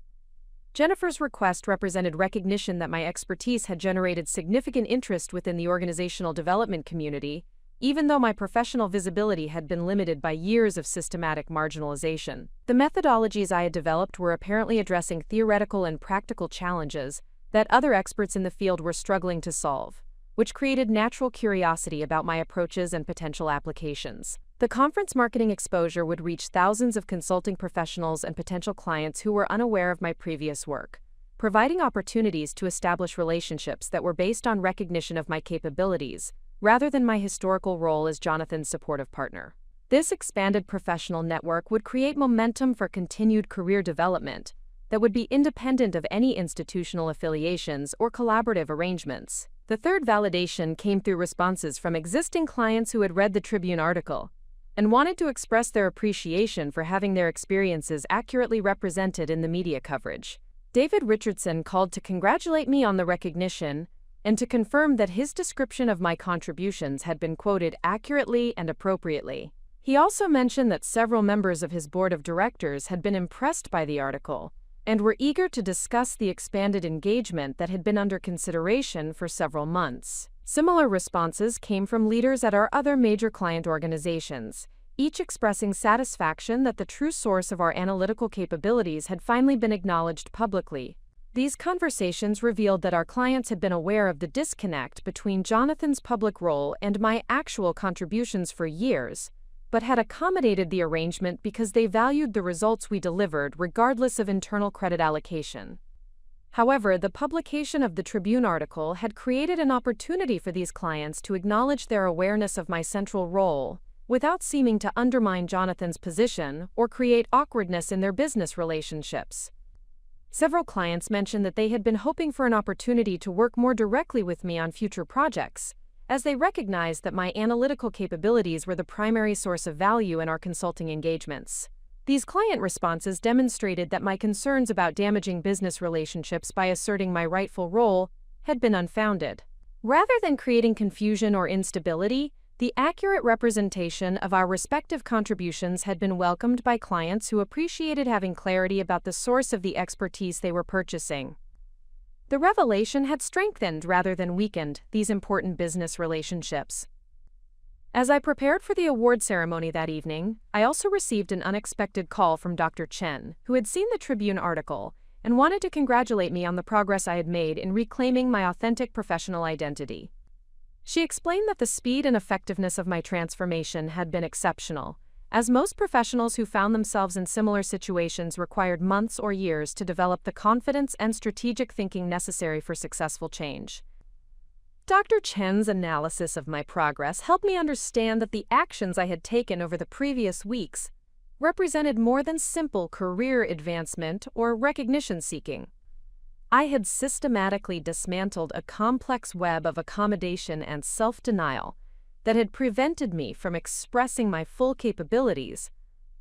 Jennifer's request represented recognition that my expertise had generated significant interest within the organizational development community, even though my professional visibility had been limited by years of systematic marginalization. The methodologies I had developed were apparently addressing theoretical and practical challenges that other experts in the field were struggling to solve, which created natural curiosity about my approaches and potential applications. The conference marketing exposure would reach thousands of consulting professionals and potential clients who were unaware of my previous work, providing opportunities to establish relationships that were based on recognition of my capabilities, rather than my historical role as Jonathan's supportive partner. This expanded professional network would create momentum for continued career development that would be independent of any institutional affiliations or collaborative arrangements. The third validation came through responses from existing clients who had read the Tribune article and wanted to express their appreciation for having their experiences accurately represented in the media coverage. David Richardson called to congratulate me on the recognition and to confirm that his description of my contributions had been quoted accurately and appropriately. He also mentioned that several members of his board of directors had been impressed by the article and were eager to discuss the expanded engagement that had been under consideration for several months. Similar responses came from leaders at our other major client organizations, each expressing satisfaction that the true source of our analytical capabilities had finally been acknowledged publicly. These conversations revealed that our clients had been aware of the disconnect between Jonathan's public role and my actual contributions for years, but had accommodated the arrangement because they valued the results we delivered regardless of internal credit allocation. However, the publication of the Tribune article had created an opportunity for these clients to acknowledge their awareness of my central role, without seeming to undermine Jonathan's position or create awkwardness in their business relationships. Several clients mentioned that they had been hoping for an opportunity to work more directly with me on future projects, as they recognized that my analytical capabilities were the primary source of value in our consulting engagements. These client responses demonstrated that my concerns about damaging business relationships by asserting my rightful role had been unfounded. Rather than creating confusion or instability, the accurate representation of our respective contributions had been welcomed by clients who appreciated having clarity about the source of the expertise they were purchasing. The revelation had strengthened rather than weakened these important business relationships. As I prepared for the award ceremony that evening, I also received an unexpected call from Dr. Chen, who had seen the Tribune article and wanted to congratulate me on the progress I had made in reclaiming my authentic professional identity. She explained that the speed and effectiveness of my transformation had been exceptional, as most professionals who found themselves in similar situations required months or years to develop the confidence and strategic thinking necessary for successful change. Dr. Chen's analysis of my progress helped me understand that the actions I had taken over the previous weeks represented more than simple career advancement or recognition seeking. I had systematically dismantled a complex web of accommodation and self-denial that had prevented me from expressing my full capabilities,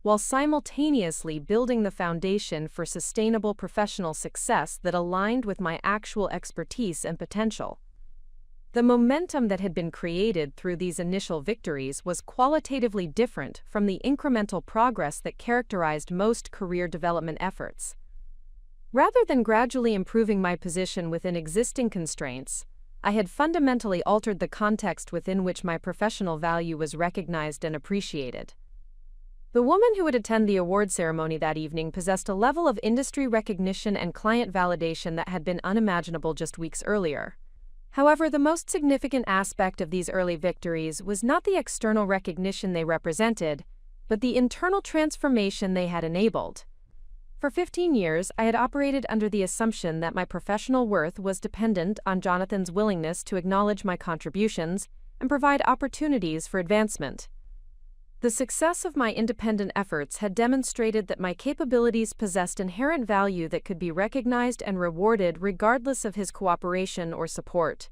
while simultaneously building the foundation for sustainable professional success that aligned with my actual expertise and potential. The momentum that had been created through these initial victories was qualitatively different from the incremental progress that characterized most career development efforts. Rather than gradually improving my position within existing constraints, I had fundamentally altered the context within which my professional value was recognized and appreciated. The woman who would attend the award ceremony that evening possessed a level of industry recognition and client validation that had been unimaginable just weeks earlier. However, the most significant aspect of these early victories was not the external recognition they represented, but the internal transformation they had enabled. For 15 years, I had operated under the assumption that my professional worth was dependent on Jonathan's willingness to acknowledge my contributions and provide opportunities for advancement. The success of my independent efforts had demonstrated that my capabilities possessed inherent value that could be recognized and rewarded regardless of his cooperation or support.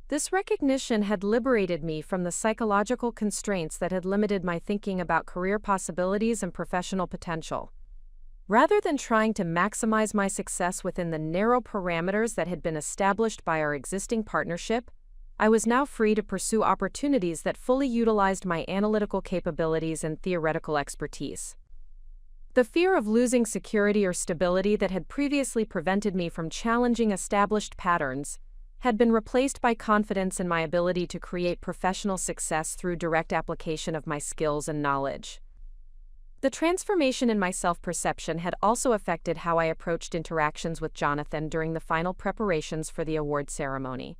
This recognition had liberated me from the psychological constraints that had limited my thinking about career possibilities and professional potential. Rather than trying to maximize my success within the narrow parameters that had been established by our existing partnership, I was now free to pursue opportunities that fully utilized my analytical capabilities and theoretical expertise. The fear of losing security or stability that had previously prevented me from challenging established patterns had been replaced by confidence in my ability to create professional success through direct application of my skills and knowledge. The transformation in my self-perception had also affected how I approached interactions with Jonathan during the final preparations for the award ceremony.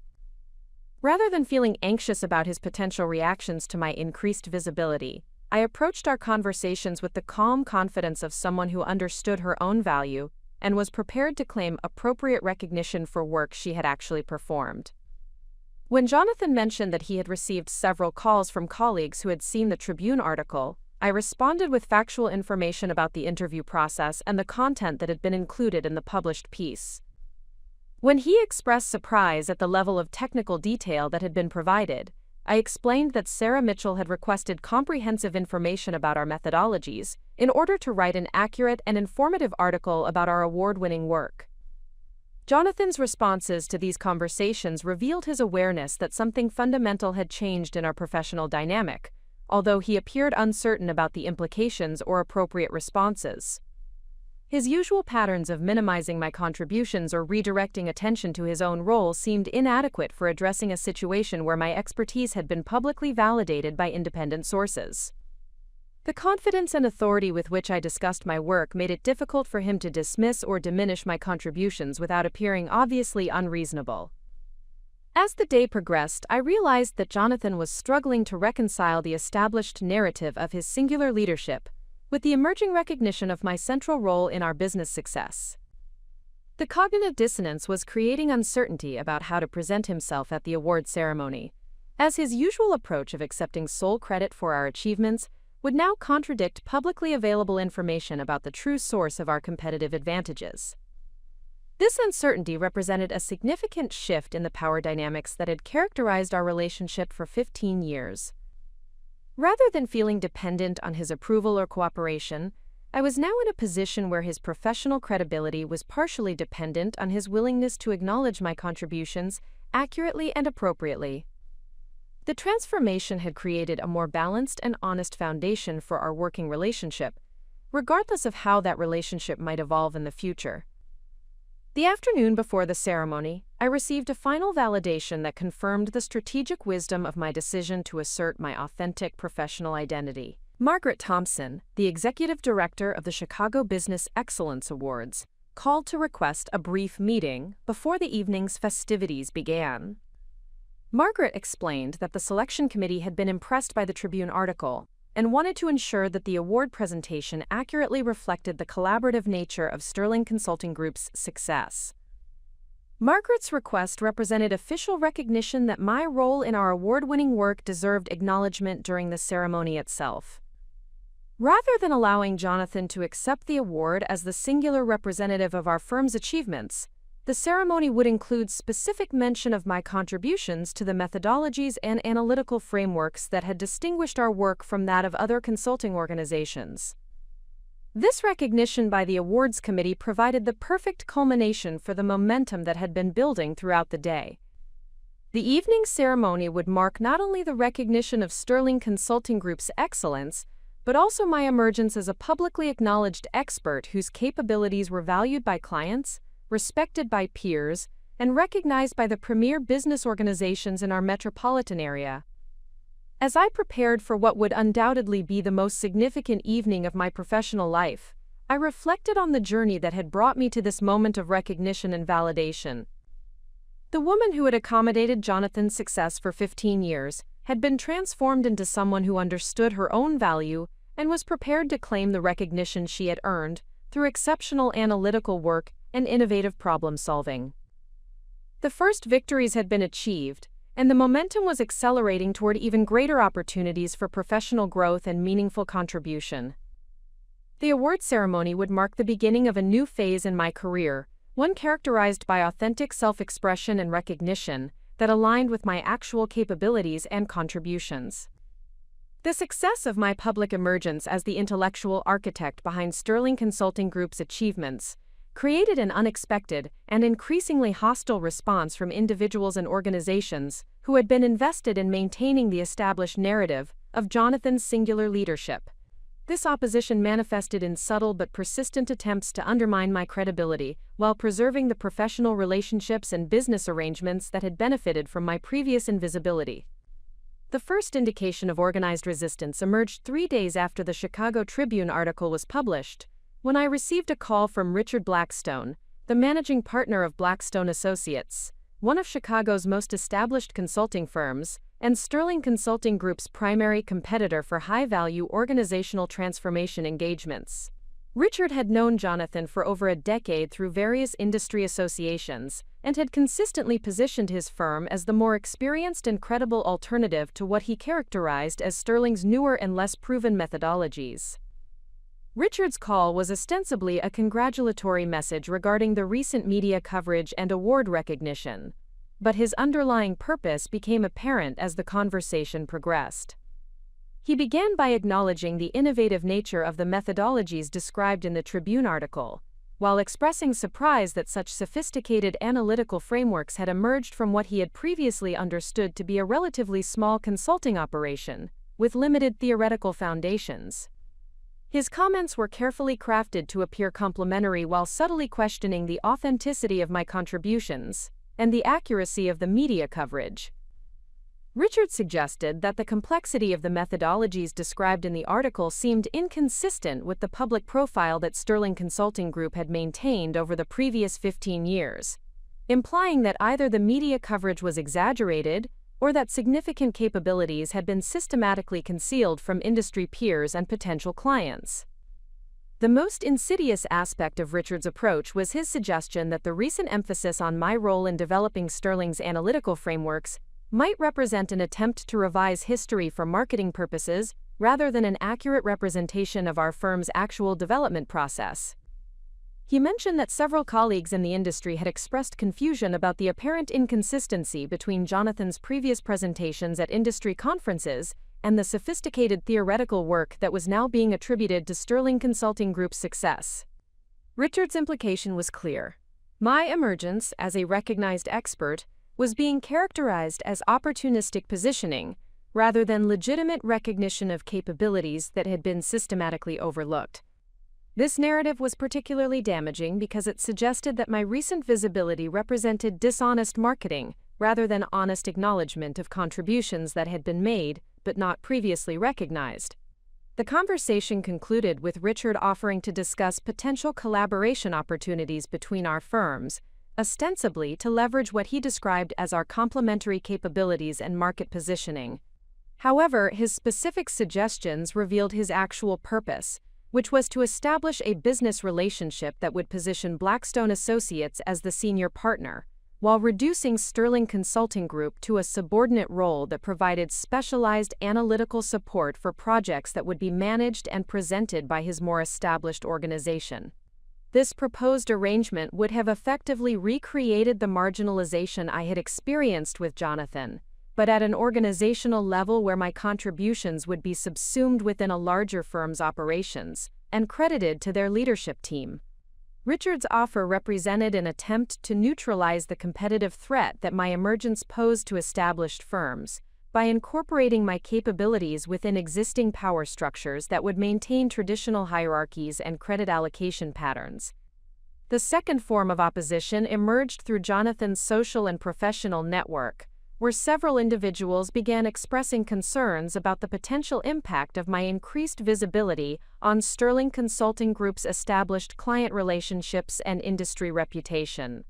Rather than feeling anxious about his potential reactions to my increased visibility, I approached our conversations with the calm confidence of someone who understood her own value and was prepared to claim appropriate recognition for work she had actually performed. When Jonathan mentioned that he had received several calls from colleagues who had seen the Tribune article, I responded with factual information about the interview process and the content that had been included in the published piece. When he expressed surprise at the level of technical detail that had been provided, I explained that Sarah Mitchell had requested comprehensive information about our methodologies in order to write an accurate and informative article about our award-winning work. Jonathan's responses to these conversations revealed his awareness that something fundamental had changed in our professional dynamic, although he appeared uncertain about the implications or appropriate responses. His usual patterns of minimizing my contributions or redirecting attention to his own role seemed inadequate for addressing a situation where my expertise had been publicly validated by independent sources. The confidence and authority with which I discussed my work made it difficult for him to dismiss or diminish my contributions without appearing obviously unreasonable. As the day progressed, I realized that Jonathan was struggling to reconcile the established narrative of his singular leadership with the emerging recognition of my central role in our business success. The cognitive dissonance was creating uncertainty about how to present himself at the award ceremony, as his usual approach of accepting sole credit for our achievements would now contradict publicly available information about the true source of our competitive advantages. This uncertainty represented a significant shift in the power dynamics that had characterized our relationship for 15 years. Rather than feeling dependent on his approval or cooperation, I was now in a position where his professional credibility was partially dependent on his willingness to acknowledge my contributions accurately and appropriately. The transformation had created a more balanced and honest foundation for our working relationship, regardless of how that relationship might evolve in the future. The afternoon before the ceremony, I received a final validation that confirmed the strategic wisdom of my decision to assert my authentic professional identity. Margaret Thompson, the executive director of the Chicago Business Excellence Awards, called to request a brief meeting before the evening's festivities began. Margaret explained that the selection committee had been impressed by the Tribune article and wanted to ensure that the award presentation accurately reflected the collaborative nature of Sterling Consulting Group's success. Margaret's request represented official recognition that my role in our award-winning work deserved acknowledgement during the ceremony itself. Rather than allowing Jonathan to accept the award as the singular representative of our firm's achievements, the ceremony would include specific mention of my contributions to the methodologies and analytical frameworks that had distinguished our work from that of other consulting organizations. This recognition by the awards committee provided the perfect culmination for the momentum that had been building throughout the day. The evening ceremony would mark not only the recognition of Sterling Consulting Group's excellence, but also my emergence as a publicly acknowledged expert whose capabilities were valued by clients, respected by peers, and recognized by the premier business organizations in our metropolitan area. As I prepared for what would undoubtedly be the most significant evening of my professional life, I reflected on the journey that had brought me to this moment of recognition and validation. The woman who had accommodated Jonathan's success for 15 years had been transformed into someone who understood her own value and was prepared to claim the recognition she had earned through exceptional analytical work and innovative problem-solving. The first victories had been achieved, and the momentum was accelerating toward even greater opportunities for professional growth and meaningful contribution. The award ceremony would mark the beginning of a new phase in my career, one characterized by authentic self-expression and recognition that aligned with my actual capabilities and contributions. The success of my public emergence as the intellectual architect behind Sterling Consulting Group's achievements created an unexpected and increasingly hostile response from individuals and organizations who had been invested in maintaining the established narrative of Jonathan's singular leadership. This opposition manifested in subtle but persistent attempts to undermine my credibility, while preserving the professional relationships and business arrangements that had benefited from my previous invisibility. The first indication of organized resistance emerged 3 days after the Chicago Tribune article was published, when I received a call from Richard Blackstone, the managing partner of Blackstone Associates, one of Chicago's most established consulting firms, and Sterling Consulting Group's primary competitor for high-value organizational transformation engagements. Richard had known Jonathan for over a decade through various industry associations, and had consistently positioned his firm as the more experienced and credible alternative to what he characterized as Sterling's newer and less proven methodologies. Richard's call was ostensibly a congratulatory message regarding the recent media coverage and award recognition, but his underlying purpose became apparent as the conversation progressed. He began by acknowledging the innovative nature of the methodologies described in the Tribune article, while expressing surprise that such sophisticated analytical frameworks had emerged from what he had previously understood to be a relatively small consulting operation, with limited theoretical foundations. His comments were carefully crafted to appear complimentary while subtly questioning the authenticity of my contributions and the accuracy of the media coverage. Richard suggested that the complexity of the methodologies described in the article seemed inconsistent with the public profile that Sterling Consulting Group had maintained over the previous 15 years, implying that either the media coverage was exaggerated or that significant capabilities had been systematically concealed from industry peers and potential clients. The most insidious aspect of Richard's approach was his suggestion that the recent emphasis on my role in developing Sterling's analytical frameworks might represent an attempt to revise history for marketing purposes rather than an accurate representation of our firm's actual development process. He mentioned that several colleagues in the industry had expressed confusion about the apparent inconsistency between Jonathan's previous presentations at industry conferences and the sophisticated theoretical work that was now being attributed to Sterling Consulting Group's success. Richard's implication was clear. My emergence as a recognized expert was being characterized as opportunistic positioning rather than legitimate recognition of capabilities that had been systematically overlooked. This narrative was particularly damaging because it suggested that my recent visibility represented dishonest marketing rather than honest acknowledgement of contributions that had been made but not previously recognized. The conversation concluded with Richard offering to discuss potential collaboration opportunities between our firms, ostensibly to leverage what he described as our complementary capabilities and market positioning. However, his specific suggestions revealed his actual purpose, which was to establish a business relationship that would position Blackstone Associates as the senior partner, while reducing Sterling Consulting Group to a subordinate role that provided specialized analytical support for projects that would be managed and presented by his more established organization. This proposed arrangement would have effectively recreated the marginalization I had experienced with Jonathan, but at an organizational level where my contributions would be subsumed within a larger firm's operations and credited to their leadership team. Richard's offer represented an attempt to neutralize the competitive threat that my emergence posed to established firms by incorporating my capabilities within existing power structures that would maintain traditional hierarchies and credit allocation patterns. The second form of opposition emerged through Jonathan's social and professional network, where several individuals began expressing concerns about the potential impact of my increased visibility on Sterling Consulting Group's established client relationships and industry reputation.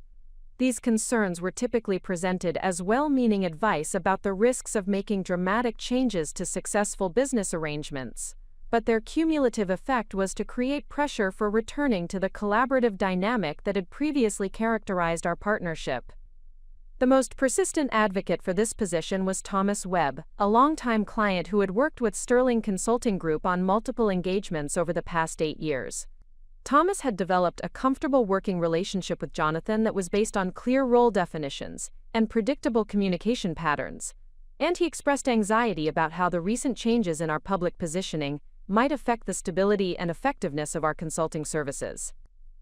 These concerns were typically presented as well-meaning advice about the risks of making dramatic changes to successful business arrangements, but their cumulative effect was to create pressure for returning to the collaborative dynamic that had previously characterized our partnership. The most persistent advocate for this position was Thomas Webb, a longtime client who had worked with Sterling Consulting Group on multiple engagements over the past 8 years. Thomas had developed a comfortable working relationship with Jonathan that was based on clear role definitions and predictable communication patterns, and he expressed anxiety about how the recent changes in our public positioning might affect the stability and effectiveness of our consulting services.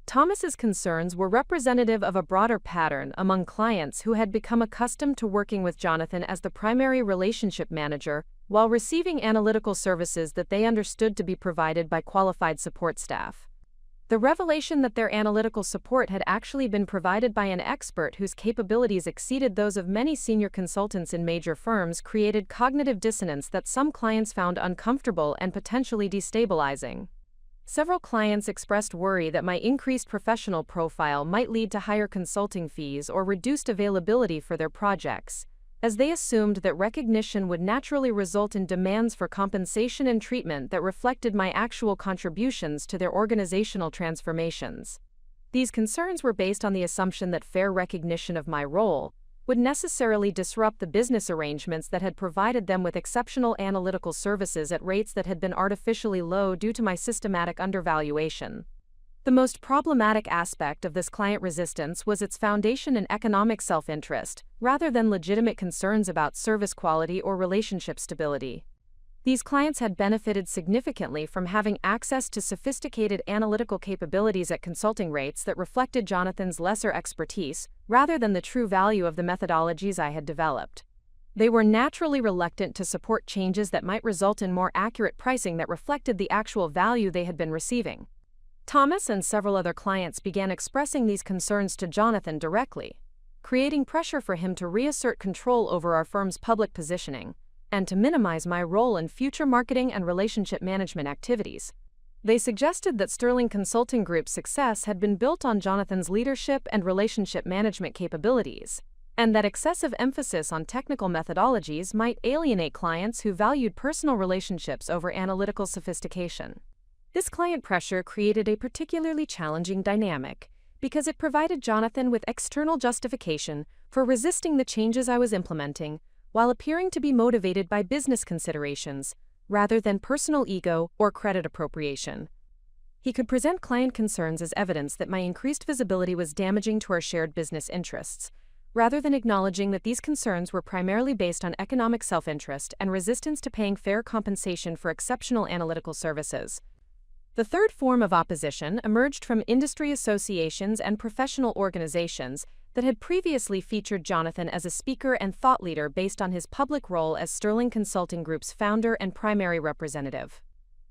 Thomas's concerns were representative of a broader pattern among clients who had become accustomed to working with Jonathan as the primary relationship manager while receiving analytical services that they understood to be provided by qualified support staff. The revelation that their analytical support had actually been provided by an expert whose capabilities exceeded those of many senior consultants in major firms created cognitive dissonance that some clients found uncomfortable and potentially destabilizing. Several clients expressed worry that my increased professional profile might lead to higher consulting fees or reduced availability for their projects, as they assumed that recognition would naturally result in demands for compensation and treatment that reflected my actual contributions to their organizational transformations. These concerns were based on the assumption that fair recognition of my role would necessarily disrupt the business arrangements that had provided them with exceptional analytical services at rates that had been artificially low due to my systematic undervaluation. The most problematic aspect of this client resistance was its foundation in economic self-interest, rather than legitimate concerns about service quality or relationship stability. These clients had benefited significantly from having access to sophisticated analytical capabilities at consulting rates that reflected Jonathan's lesser expertise, rather than the true value of the methodologies I had developed. They were naturally reluctant to support changes that might result in more accurate pricing that reflected the actual value they had been receiving. Thomas and several other clients began expressing these concerns to Jonathan directly, creating pressure for him to reassert control over our firm's public positioning and to minimize my role in future marketing and relationship management activities. They suggested that Sterling Consulting Group's success had been built on Jonathan's leadership and relationship management capabilities, and that excessive emphasis on technical methodologies might alienate clients who valued personal relationships over analytical sophistication. This client pressure created a particularly challenging dynamic because it provided Jonathan with external justification for resisting the changes I was implementing, while appearing to be motivated by business considerations, rather than personal ego or credit appropriation. He could present client concerns as evidence that my increased visibility was damaging to our shared business interests, rather than acknowledging that these concerns were primarily based on economic self-interest and resistance to paying fair compensation for exceptional analytical services. The third form of opposition emerged from industry associations and professional organizations that had previously featured Jonathan as a speaker and thought leader based on his public role as Sterling Consulting Group's founder and primary representative.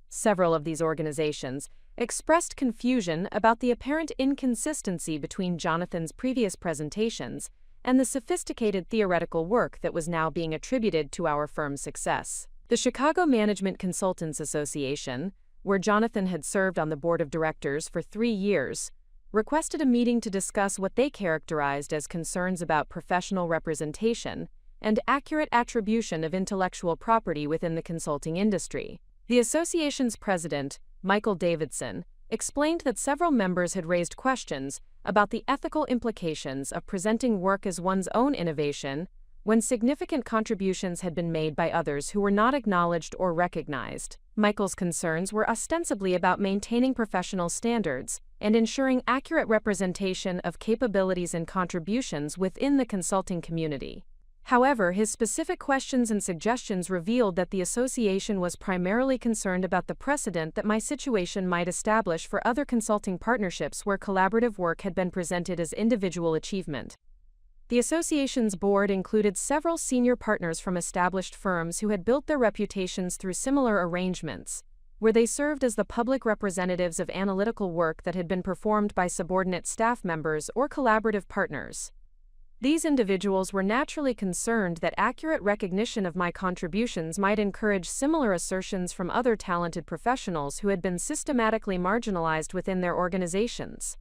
Several of these organizations expressed confusion about the apparent inconsistency between Jonathan's previous presentations and the sophisticated theoretical work that was now being attributed to our firm's success. The Chicago Management Consultants Association, where Jonathan had served on the board of directors for 3 years, requested a meeting to discuss what they characterized as concerns about professional representation and accurate attribution of intellectual property within the consulting industry. The association's president, Michael Davidson, explained that several members had raised questions about the ethical implications of presenting work as one's own innovation when significant contributions had been made by others who were not acknowledged or recognized. Michael's concerns were ostensibly about maintaining professional standards and ensuring accurate representation of capabilities and contributions within the consulting community. However, his specific questions and suggestions revealed that the association was primarily concerned about the precedent that my situation might establish for other consulting partnerships where collaborative work had been presented as individual achievement. The association's board included several senior partners from established firms who had built their reputations through similar arrangements, where they served as the public representatives of analytical work that had been performed by subordinate staff members or collaborative partners. These individuals were naturally concerned that accurate recognition of my contributions might encourage similar assertions from other talented professionals who had been systematically marginalized within their organizations.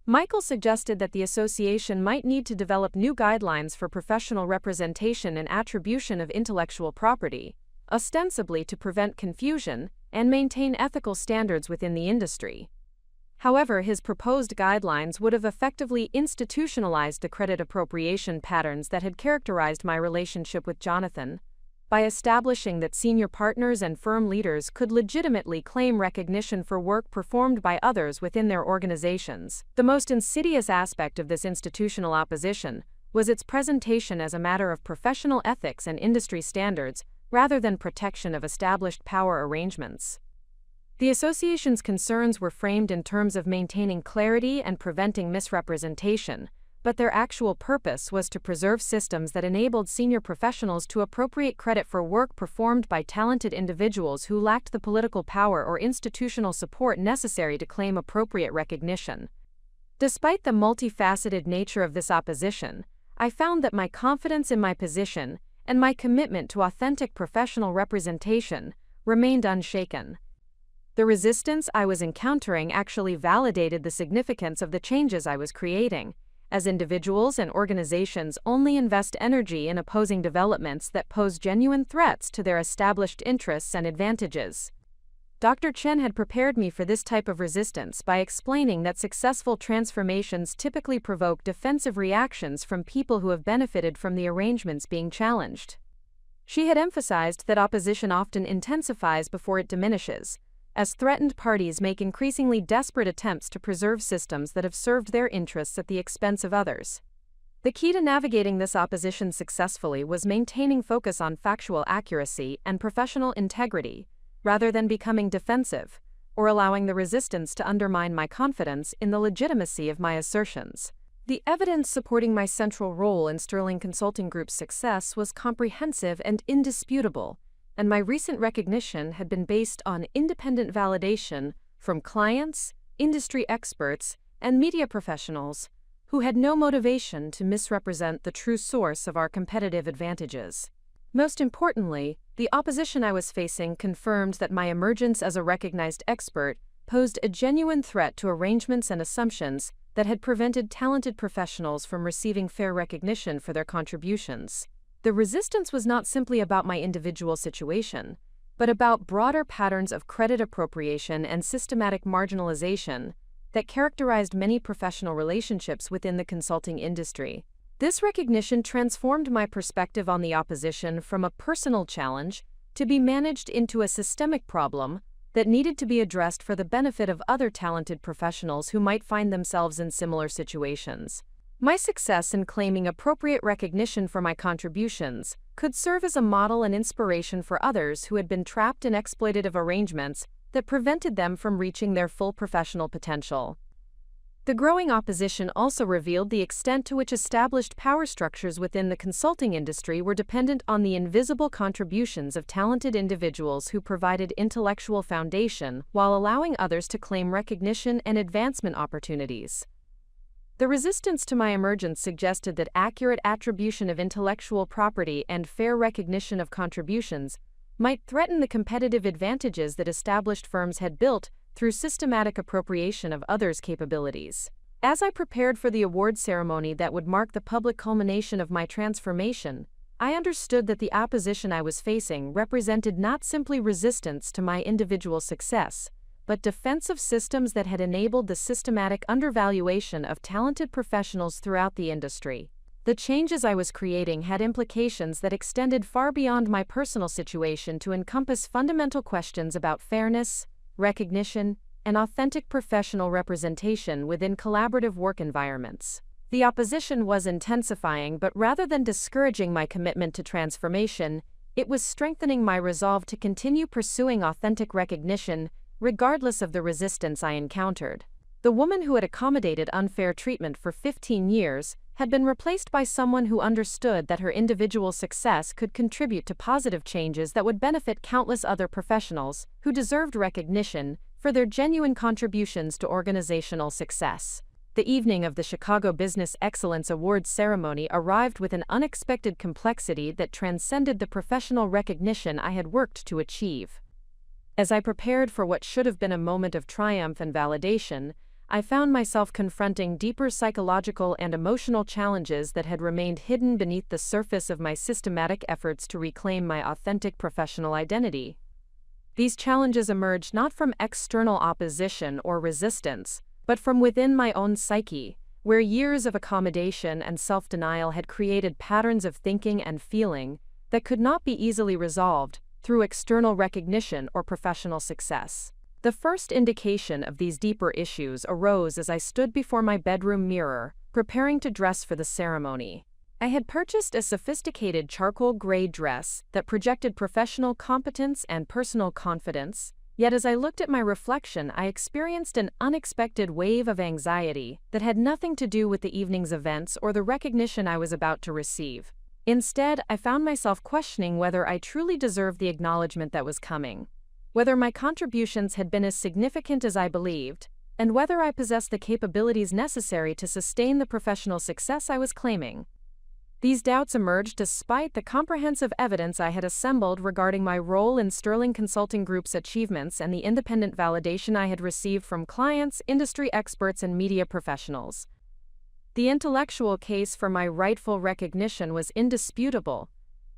Michael suggested that the association might need to develop new guidelines for professional representation and attribution of intellectual property, ostensibly to prevent confusion and maintain ethical standards within the industry. However, his proposed guidelines would have effectively institutionalized the credit appropriation patterns that had characterized my relationship with Jonathan, by establishing that senior partners and firm leaders could legitimately claim recognition for work performed by others within their organizations. The most insidious aspect of this institutional opposition was its presentation as a matter of professional ethics and industry standards, rather than protection of established power arrangements. The association's concerns were framed in terms of maintaining clarity and preventing misrepresentation, but their actual purpose was to preserve systems that enabled senior professionals to appropriate credit for work performed by talented individuals who lacked the political power or institutional support necessary to claim appropriate recognition. Despite the multifaceted nature of this opposition, I found that my confidence in my position and my commitment to authentic professional representation remained unshaken. The resistance I was encountering actually validated the significance of the changes I was creating, as individuals and organizations only invest energy in opposing developments that pose genuine threats to their established interests and advantages. Dr. Chen had prepared me for this type of resistance by explaining that successful transformations typically provoke defensive reactions from people who have benefited from the arrangements being challenged. She had emphasized that opposition often intensifies before it diminishes, as threatened parties make increasingly desperate attempts to preserve systems that have served their interests at the expense of others. The key to navigating this opposition successfully was maintaining focus on factual accuracy and professional integrity, rather than becoming defensive, or allowing the resistance to undermine my confidence in the legitimacy of my assertions. The evidence supporting my central role in Sterling Consulting Group's success was comprehensive and indisputable, and my recent recognition had been based on independent validation from clients, industry experts, and media professionals who had no motivation to misrepresent the true source of our competitive advantages. Most importantly, the opposition I was facing confirmed that my emergence as a recognized expert posed a genuine threat to arrangements and assumptions that had prevented talented professionals from receiving fair recognition for their contributions. The resistance was not simply about my individual situation, but about broader patterns of credit appropriation and systematic marginalization that characterized many professional relationships within the consulting industry. This recognition transformed my perspective on the opposition from a personal challenge to be managed into a systemic problem that needed to be addressed for the benefit of other talented professionals who might find themselves in similar situations. My success in claiming appropriate recognition for my contributions could serve as a model and inspiration for others who had been trapped in exploitative arrangements that prevented them from reaching their full professional potential. The growing opposition also revealed the extent to which established power structures within the consulting industry were dependent on the invisible contributions of talented individuals who provided intellectual foundation while allowing others to claim recognition and advancement opportunities. The resistance to my emergence suggested that accurate attribution of intellectual property and fair recognition of contributions might threaten the competitive advantages that established firms had built through systematic appropriation of others' capabilities. As I prepared for the award ceremony that would mark the public culmination of my transformation, I understood that the opposition I was facing represented not simply resistance to my individual success, but defensive systems that had enabled the systematic undervaluation of talented professionals throughout the industry. The changes I was creating had implications that extended far beyond my personal situation to encompass fundamental questions about fairness, recognition, and authentic professional representation within collaborative work environments. The opposition was intensifying, but rather than discouraging my commitment to transformation, it was strengthening my resolve to continue pursuing authentic recognition regardless of the resistance I encountered. The woman who had accommodated unfair treatment for 15 years had been replaced by someone who understood that her individual success could contribute to positive changes that would benefit countless other professionals who deserved recognition for their genuine contributions to organizational success. The evening of the Chicago Business Excellence Awards ceremony arrived with an unexpected complexity that transcended the professional recognition I had worked to achieve. As I prepared for what should have been a moment of triumph and validation, I found myself confronting deeper psychological and emotional challenges that had remained hidden beneath the surface of my systematic efforts to reclaim my authentic professional identity. These challenges emerged not from external opposition or resistance, but from within my own psyche, where years of accommodation and self-denial had created patterns of thinking and feeling that could not be easily resolved through external recognition or professional success. The first indication of these deeper issues arose as I stood before my bedroom mirror, preparing to dress for the ceremony. I had purchased a sophisticated charcoal gray dress that projected professional competence and personal confidence, Yet as I looked at my reflection, I experienced an unexpected wave of anxiety that had nothing to do with the evening's events or the recognition I was about to receive. Instead, I found myself questioning whether I truly deserved the acknowledgement that was coming, whether my contributions had been as significant as I believed, and whether I possessed the capabilities necessary to sustain the professional success I was claiming. These doubts emerged despite the comprehensive evidence I had assembled regarding my role in Sterling Consulting Group's achievements and the independent validation I had received from clients, industry experts, and media professionals. The intellectual case for my rightful recognition was indisputable,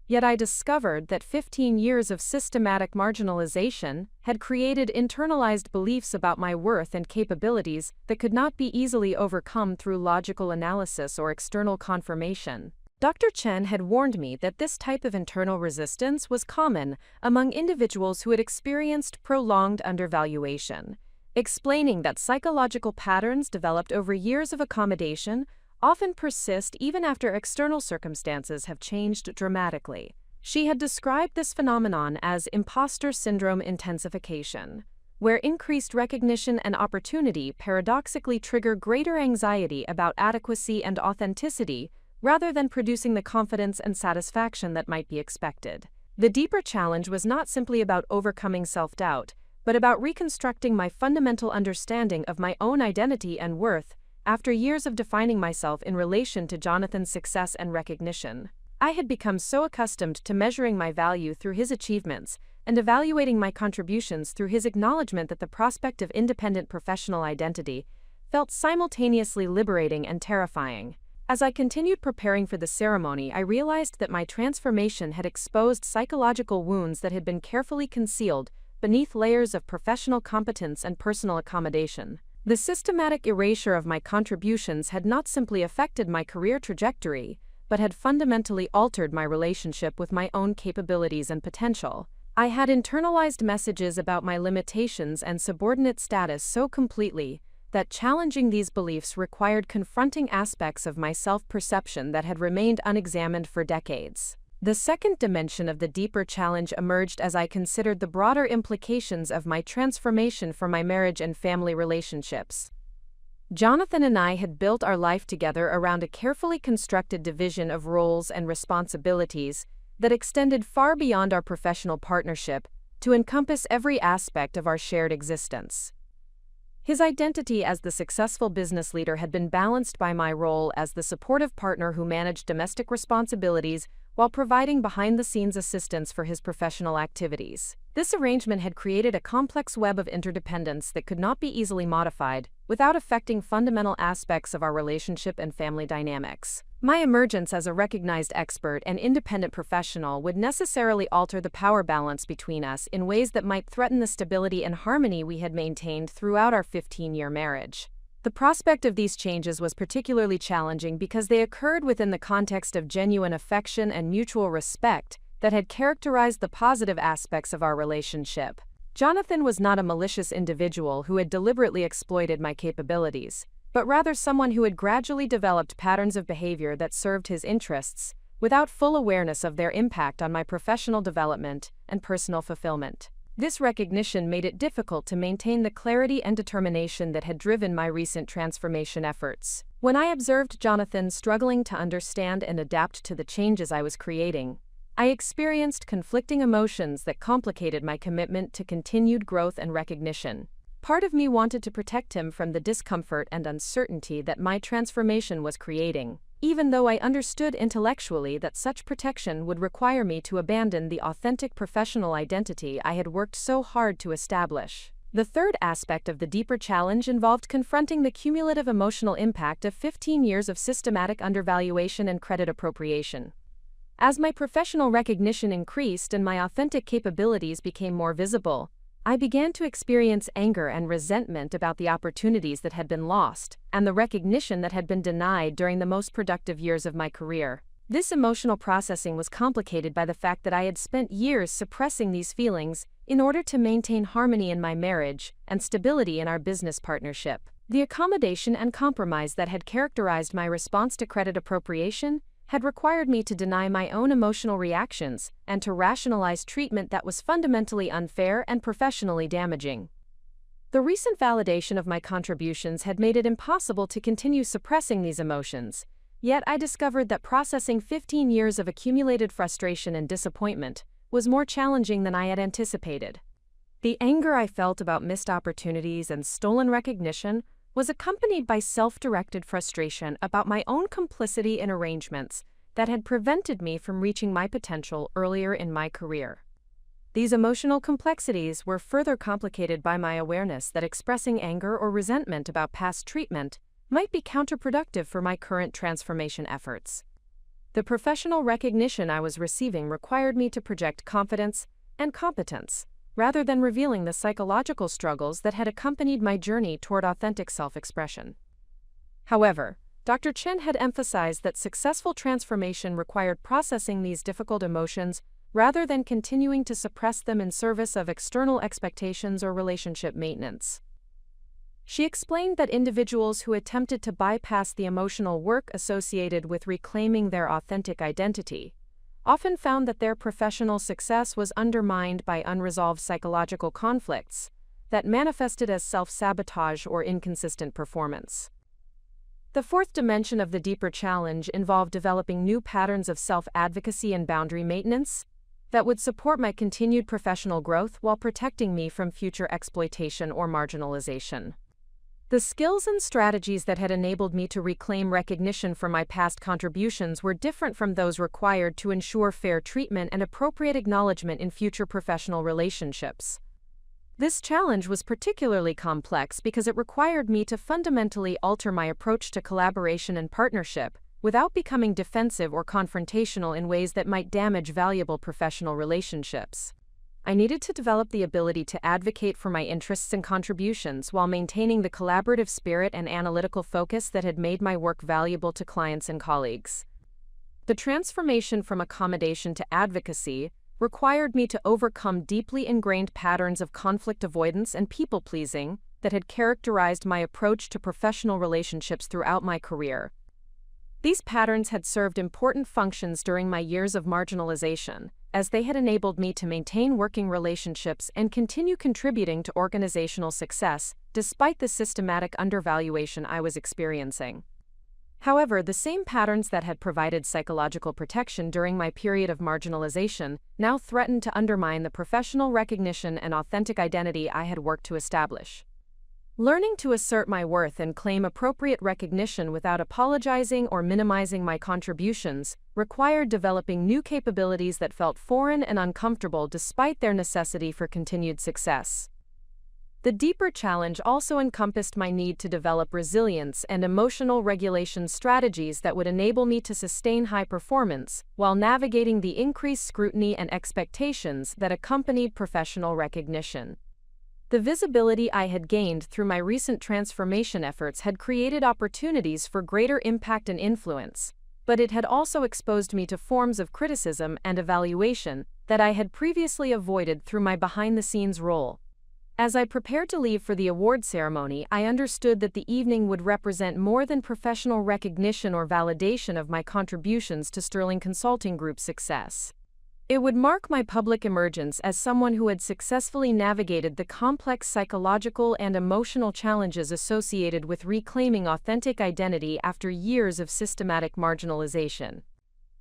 yet I discovered that 15 years of systematic marginalization had created internalized beliefs about my worth and capabilities that could not be easily overcome through logical analysis or external confirmation. Dr. Chen had warned me that this type of internal resistance was common among individuals who had experienced prolonged undervaluation, explaining that psychological patterns developed over years of accommodation often persist even after external circumstances have changed dramatically. She had described this phenomenon as imposter syndrome intensification, where increased recognition and opportunity paradoxically trigger greater anxiety about adequacy and authenticity rather than producing the confidence and satisfaction that might be expected. The deeper challenge was not simply about overcoming self-doubt, but about reconstructing my fundamental understanding of my own identity and worth after years of defining myself in relation to Jonathan's success and recognition. I had become so accustomed to measuring my value through his achievements and evaluating my contributions through his acknowledgement that the prospect of independent professional identity felt simultaneously liberating and terrifying. As I continued preparing for the ceremony, I realized that my transformation had exposed psychological wounds that had been carefully concealed beneath layers of professional competence and personal accommodation. The systematic erasure of my contributions had not simply affected my career trajectory, but had fundamentally altered my relationship with my own capabilities and potential. I had internalized messages about my limitations and subordinate status so completely that challenging these beliefs required confronting aspects of my self-perception that had remained unexamined for decades. The second dimension of the deeper challenge emerged as I considered the broader implications of my transformation for my marriage and family relationships. Jonathan and I had built our life together around a carefully constructed division of roles and responsibilities that extended far beyond our professional partnership to encompass every aspect of our shared existence. His identity as the successful business leader had been balanced by my role as the supportive partner who managed domestic responsibilities while providing behind-the-scenes assistance for his professional activities. This arrangement had created a complex web of interdependence that could not be easily modified without affecting fundamental aspects of our relationship and family dynamics. My emergence as a recognized expert and independent professional would necessarily alter the power balance between us in ways that might threaten the stability and harmony we had maintained throughout our 15-year marriage. The prospect of these changes was particularly challenging because they occurred within the context of genuine affection and mutual respect that had characterized the positive aspects of our relationship. Jonathan was not a malicious individual who had deliberately exploited my capabilities, but rather someone who had gradually developed patterns of behavior that served his interests, without full awareness of their impact on my professional development and personal fulfillment. This recognition made it difficult to maintain the clarity and determination that had driven my recent transformation efforts. When I observed Jonathan struggling to understand and adapt to the changes I was creating, I experienced conflicting emotions that complicated my commitment to continued growth and recognition. Part of me wanted to protect him from the discomfort and uncertainty that my transformation was creating, even though I understood intellectually that such protection would require me to abandon the authentic professional identity I had worked so hard to establish. The third aspect of the deeper challenge involved confronting the cumulative emotional impact of 15 years of systematic undervaluation and credit appropriation. As my professional recognition increased and my authentic capabilities became more visible, I began to experience anger and resentment about the opportunities that had been lost and the recognition that had been denied during the most productive years of my career. This emotional processing was complicated by the fact that I had spent years suppressing these feelings in order to maintain harmony in my marriage and stability in our business partnership. The accommodation and compromise that had characterized my response to credit appropriation had required me to deny my own emotional reactions and to rationalize treatment that was fundamentally unfair and professionally damaging. The recent validation of my contributions had made it impossible to continue suppressing these emotions, yet I discovered that processing 15 years of accumulated frustration and disappointment was more challenging than I had anticipated. The anger I felt about missed opportunities and stolen recognition was accompanied by self-directed frustration about my own complicity in arrangements that had prevented me from reaching my potential earlier in my career. These emotional complexities were further complicated by my awareness that expressing anger or resentment about past treatment might be counterproductive for my current transformation efforts. The professional recognition I was receiving required me to project confidence and competence, rather than revealing the psychological struggles that had accompanied my journey toward authentic self-expression. However, Dr. Chen had emphasized that successful transformation required processing these difficult emotions rather than continuing to suppress them in service of external expectations or relationship maintenance. She explained that individuals who attempted to bypass the emotional work associated with reclaiming their authentic identity often found that their professional success was undermined by unresolved psychological conflicts that manifested as self-sabotage or inconsistent performance. The fourth dimension of the deeper challenge involved developing new patterns of self-advocacy and boundary maintenance that would support my continued professional growth while protecting me from future exploitation or marginalization. The skills and strategies that had enabled me to reclaim recognition for my past contributions were different from those required to ensure fair treatment and appropriate acknowledgement in future professional relationships. This challenge was particularly complex because it required me to fundamentally alter my approach to collaboration and partnership without becoming defensive or confrontational in ways that might damage valuable professional relationships. I needed to develop the ability to advocate for my interests and contributions while maintaining the collaborative spirit and analytical focus that had made my work valuable to clients and colleagues. The transformation from accommodation to advocacy required me to overcome deeply ingrained patterns of conflict avoidance and people-pleasing that had characterized my approach to professional relationships throughout my career. These patterns had served important functions during my years of marginalization, as they had enabled me to maintain working relationships and continue contributing to organizational success despite the systematic undervaluation I was experiencing. However, the same patterns that had provided psychological protection during my period of marginalization now threatened to undermine the professional recognition and authentic identity I had worked to establish. Learning to assert my worth and claim appropriate recognition without apologizing or minimizing my contributions required developing new capabilities that felt foreign and uncomfortable despite their necessity for continued success. The deeper challenge also encompassed my need to develop resilience and emotional regulation strategies that would enable me to sustain high performance while navigating the increased scrutiny and expectations that accompanied professional recognition. The visibility I had gained through my recent transformation efforts had created opportunities for greater impact and influence, but it had also exposed me to forms of criticism and evaluation that I had previously avoided through my behind-the-scenes role. As I prepared to leave for the award ceremony, I understood that the evening would represent more than professional recognition or validation of my contributions to Sterling Consulting Group's success. It would mark my public emergence as someone who had successfully navigated the complex psychological and emotional challenges associated with reclaiming authentic identity after years of systematic marginalization.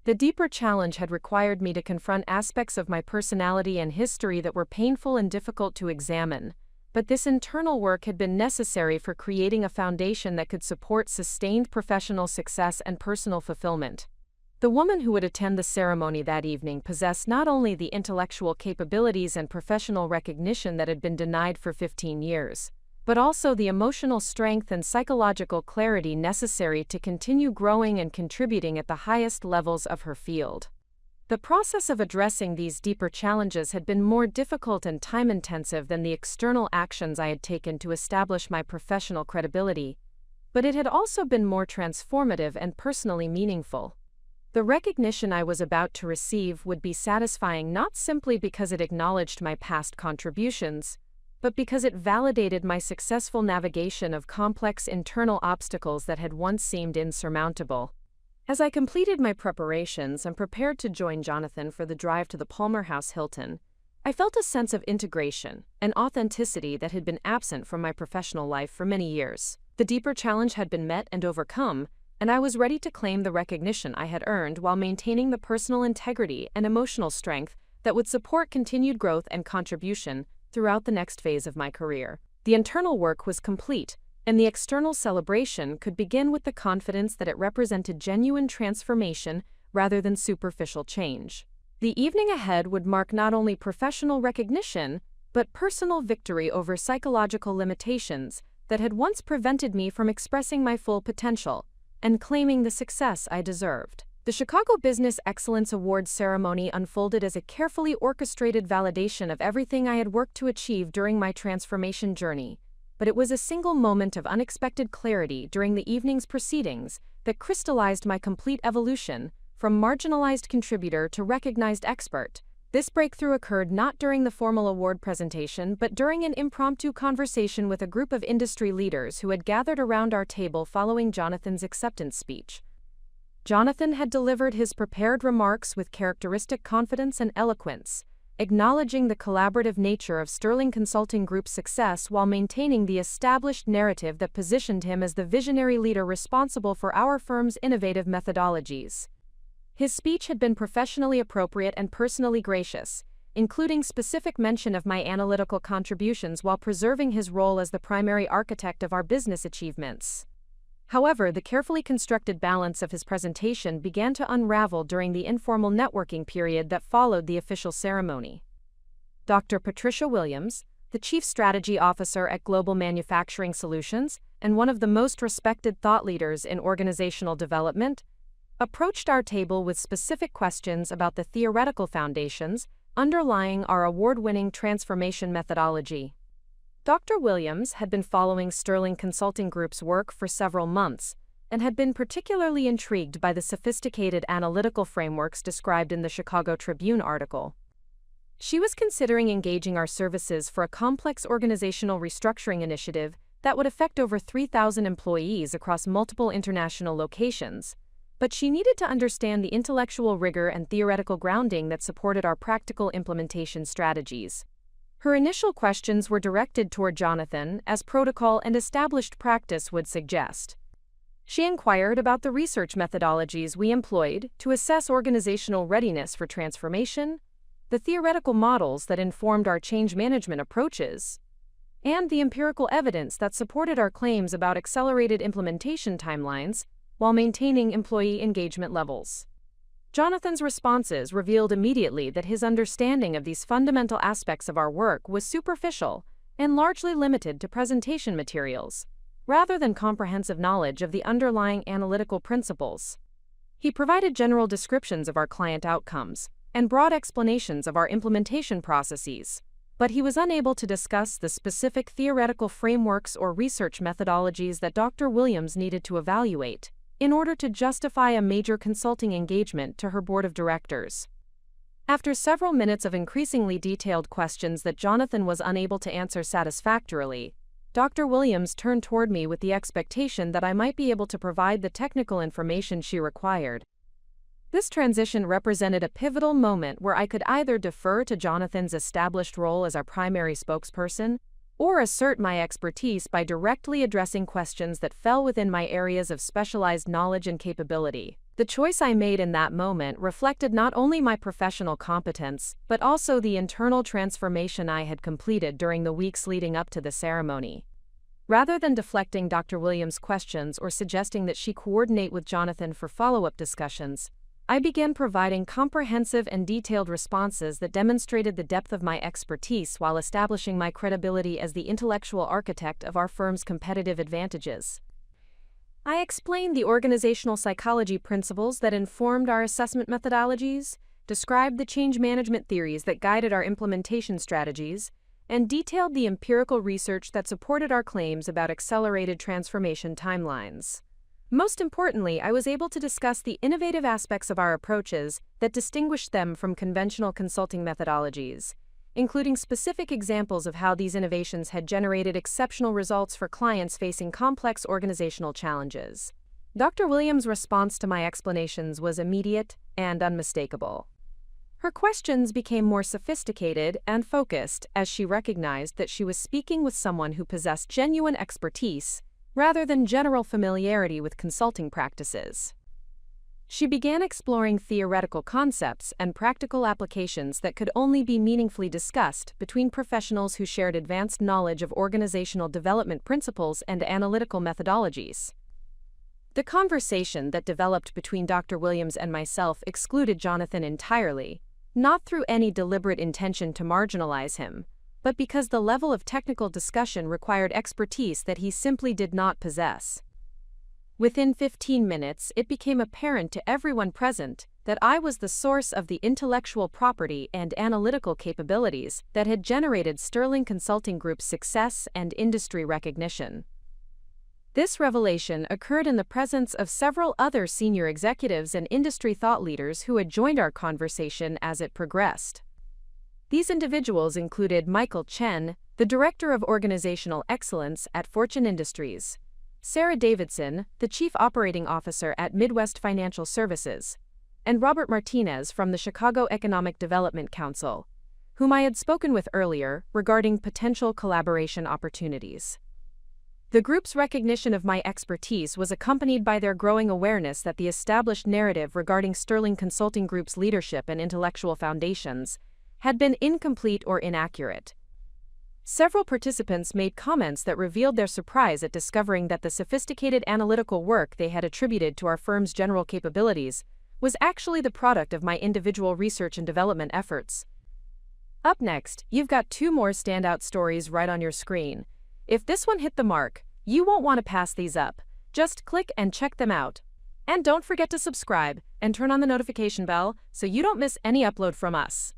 The deeper challenge had required me to confront aspects of my personality and history that were painful and difficult to examine, but this internal work had been necessary for creating a foundation that could support sustained professional success and personal fulfillment. The woman who would attend the ceremony that evening possessed not only the intellectual capabilities and professional recognition that had been denied for 15 years, but also the emotional strength and psychological clarity necessary to continue growing and contributing at the highest levels of her field. The process of addressing these deeper challenges had been more difficult and time-intensive than the external actions I had taken to establish my professional credibility, but it had also been more transformative and personally meaningful. The recognition I was about to receive would be satisfying not simply because it acknowledged my past contributions, but because it validated my successful navigation of complex internal obstacles that had once seemed insurmountable. As I completed my preparations and prepared to join Jonathan for the drive to the Palmer House Hilton, I felt a sense of integration and authenticity that had been absent from my professional life for many years. The deeper challenge had been met and overcome, and I was ready to claim the recognition I had earned while maintaining the personal integrity and emotional strength that would support continued growth and contribution throughout the next phase of my career. The internal work was complete, and the external celebration could begin with the confidence that it represented genuine transformation rather than superficial change. The evening ahead would mark not only professional recognition, but personal victory over psychological limitations that had once prevented me from expressing my full potential and claiming the success I deserved. The Chicago Business Excellence Awards ceremony unfolded as a carefully orchestrated validation of everything I had worked to achieve during my transformation journey, but it was a single moment of unexpected clarity during the evening's proceedings that crystallized my complete evolution from marginalized contributor to recognized expert. This breakthrough occurred not during the formal award presentation, but during an impromptu conversation with a group of industry leaders who had gathered around our table following Jonathan's acceptance speech. Jonathan had delivered his prepared remarks with characteristic confidence and eloquence, acknowledging the collaborative nature of Sterling Consulting Group's success while maintaining the established narrative that positioned him as the visionary leader responsible for our firm's innovative methodologies. His speech had been professionally appropriate and personally gracious, including specific mention of my analytical contributions while preserving his role as the primary architect of our business achievements. However, the carefully constructed balance of his presentation began to unravel during the informal networking period that followed the official ceremony. Dr. Patricia Williams, the Chief Strategy Officer at Global Manufacturing Solutions and one of the most respected thought leaders in organizational development, approached our table with specific questions about the theoretical foundations underlying our award-winning transformation methodology. Dr. Williams had been following Sterling Consulting Group's work for several months and had been particularly intrigued by the sophisticated analytical frameworks described in the Chicago Tribune article. She was considering engaging our services for a complex organizational restructuring initiative that would affect over 3,000 employees across multiple international locations, but she needed to understand the intellectual rigor and theoretical grounding that supported our practical implementation strategies. Her initial questions were directed toward Jonathan, as protocol and established practice would suggest. She inquired about the research methodologies we employed to assess organizational readiness for transformation, the theoretical models that informed our change management approaches, and the empirical evidence that supported our claims about accelerated implementation timelines while maintaining employee engagement levels. Jonathan's responses revealed immediately that his understanding of these fundamental aspects of our work was superficial and largely limited to presentation materials, rather than comprehensive knowledge of the underlying analytical principles. He provided general descriptions of our client outcomes and broad explanations of our implementation processes, but he was unable to discuss the specific theoretical frameworks or research methodologies that Dr. Williams needed to evaluate in order to justify a major consulting engagement to her board of directors. After several minutes of increasingly detailed questions that Jonathan was unable to answer satisfactorily, Dr. Williams turned toward me with the expectation that I might be able to provide the technical information she required. This transition represented a pivotal moment where I could either defer to Jonathan's established role as our primary spokesperson or assert my expertise by directly addressing questions that fell within my areas of specialized knowledge and capability. The choice I made in that moment reflected not only my professional competence, but also the internal transformation I had completed during the weeks leading up to the ceremony. Rather than deflecting Dr. Williams' questions or suggesting that she coordinate with Jonathan for follow-up discussions, I began providing comprehensive and detailed responses that demonstrated the depth of my expertise while establishing my credibility as the intellectual architect of our firm's competitive advantages. I explained the organizational psychology principles that informed our assessment methodologies, described the change management theories that guided our implementation strategies, and detailed the empirical research that supported our claims about accelerated transformation timelines. Most importantly, I was able to discuss the innovative aspects of our approaches that distinguished them from conventional consulting methodologies, including specific examples of how these innovations had generated exceptional results for clients facing complex organizational challenges. Dr. Williams' response to my explanations was immediate and unmistakable. Her questions became more sophisticated and focused as she recognized that she was speaking with someone who possessed genuine expertise rather than general familiarity with consulting practices. She began exploring theoretical concepts and practical applications that could only be meaningfully discussed between professionals who shared advanced knowledge of organizational development principles and analytical methodologies. The conversation that developed between Dr. Williams and myself excluded Jonathan entirely, not through any deliberate intention to marginalize him, but because the level of technical discussion required expertise that he simply did not possess. Within 15 minutes, it became apparent to everyone present that I was the source of the intellectual property and analytical capabilities that had generated Sterling Consulting Group's success and industry recognition. This revelation occurred in the presence of several other senior executives and industry thought leaders who had joined our conversation as it progressed. These individuals included Michael Chen, the Director of Organizational Excellence at Fortune Industries, Sarah Davidson, the Chief Operating Officer at Midwest Financial Services, and Robert Martinez from the Chicago Economic Development Council, whom I had spoken with earlier regarding potential collaboration opportunities. The group's recognition of my expertise was accompanied by their growing awareness that the established narrative regarding Sterling Consulting Group's leadership and intellectual foundations had been incomplete or inaccurate. Several participants made comments that revealed their surprise at discovering that the sophisticated analytical work they had attributed to our firm's general capabilities was actually the product of my individual research and development efforts. Up next, you've got two more standout stories right on your screen. If this one hit the mark, you won't want to pass these up. Just click and check them out. And don't forget to subscribe and turn on the notification bell so you don't miss any upload from us.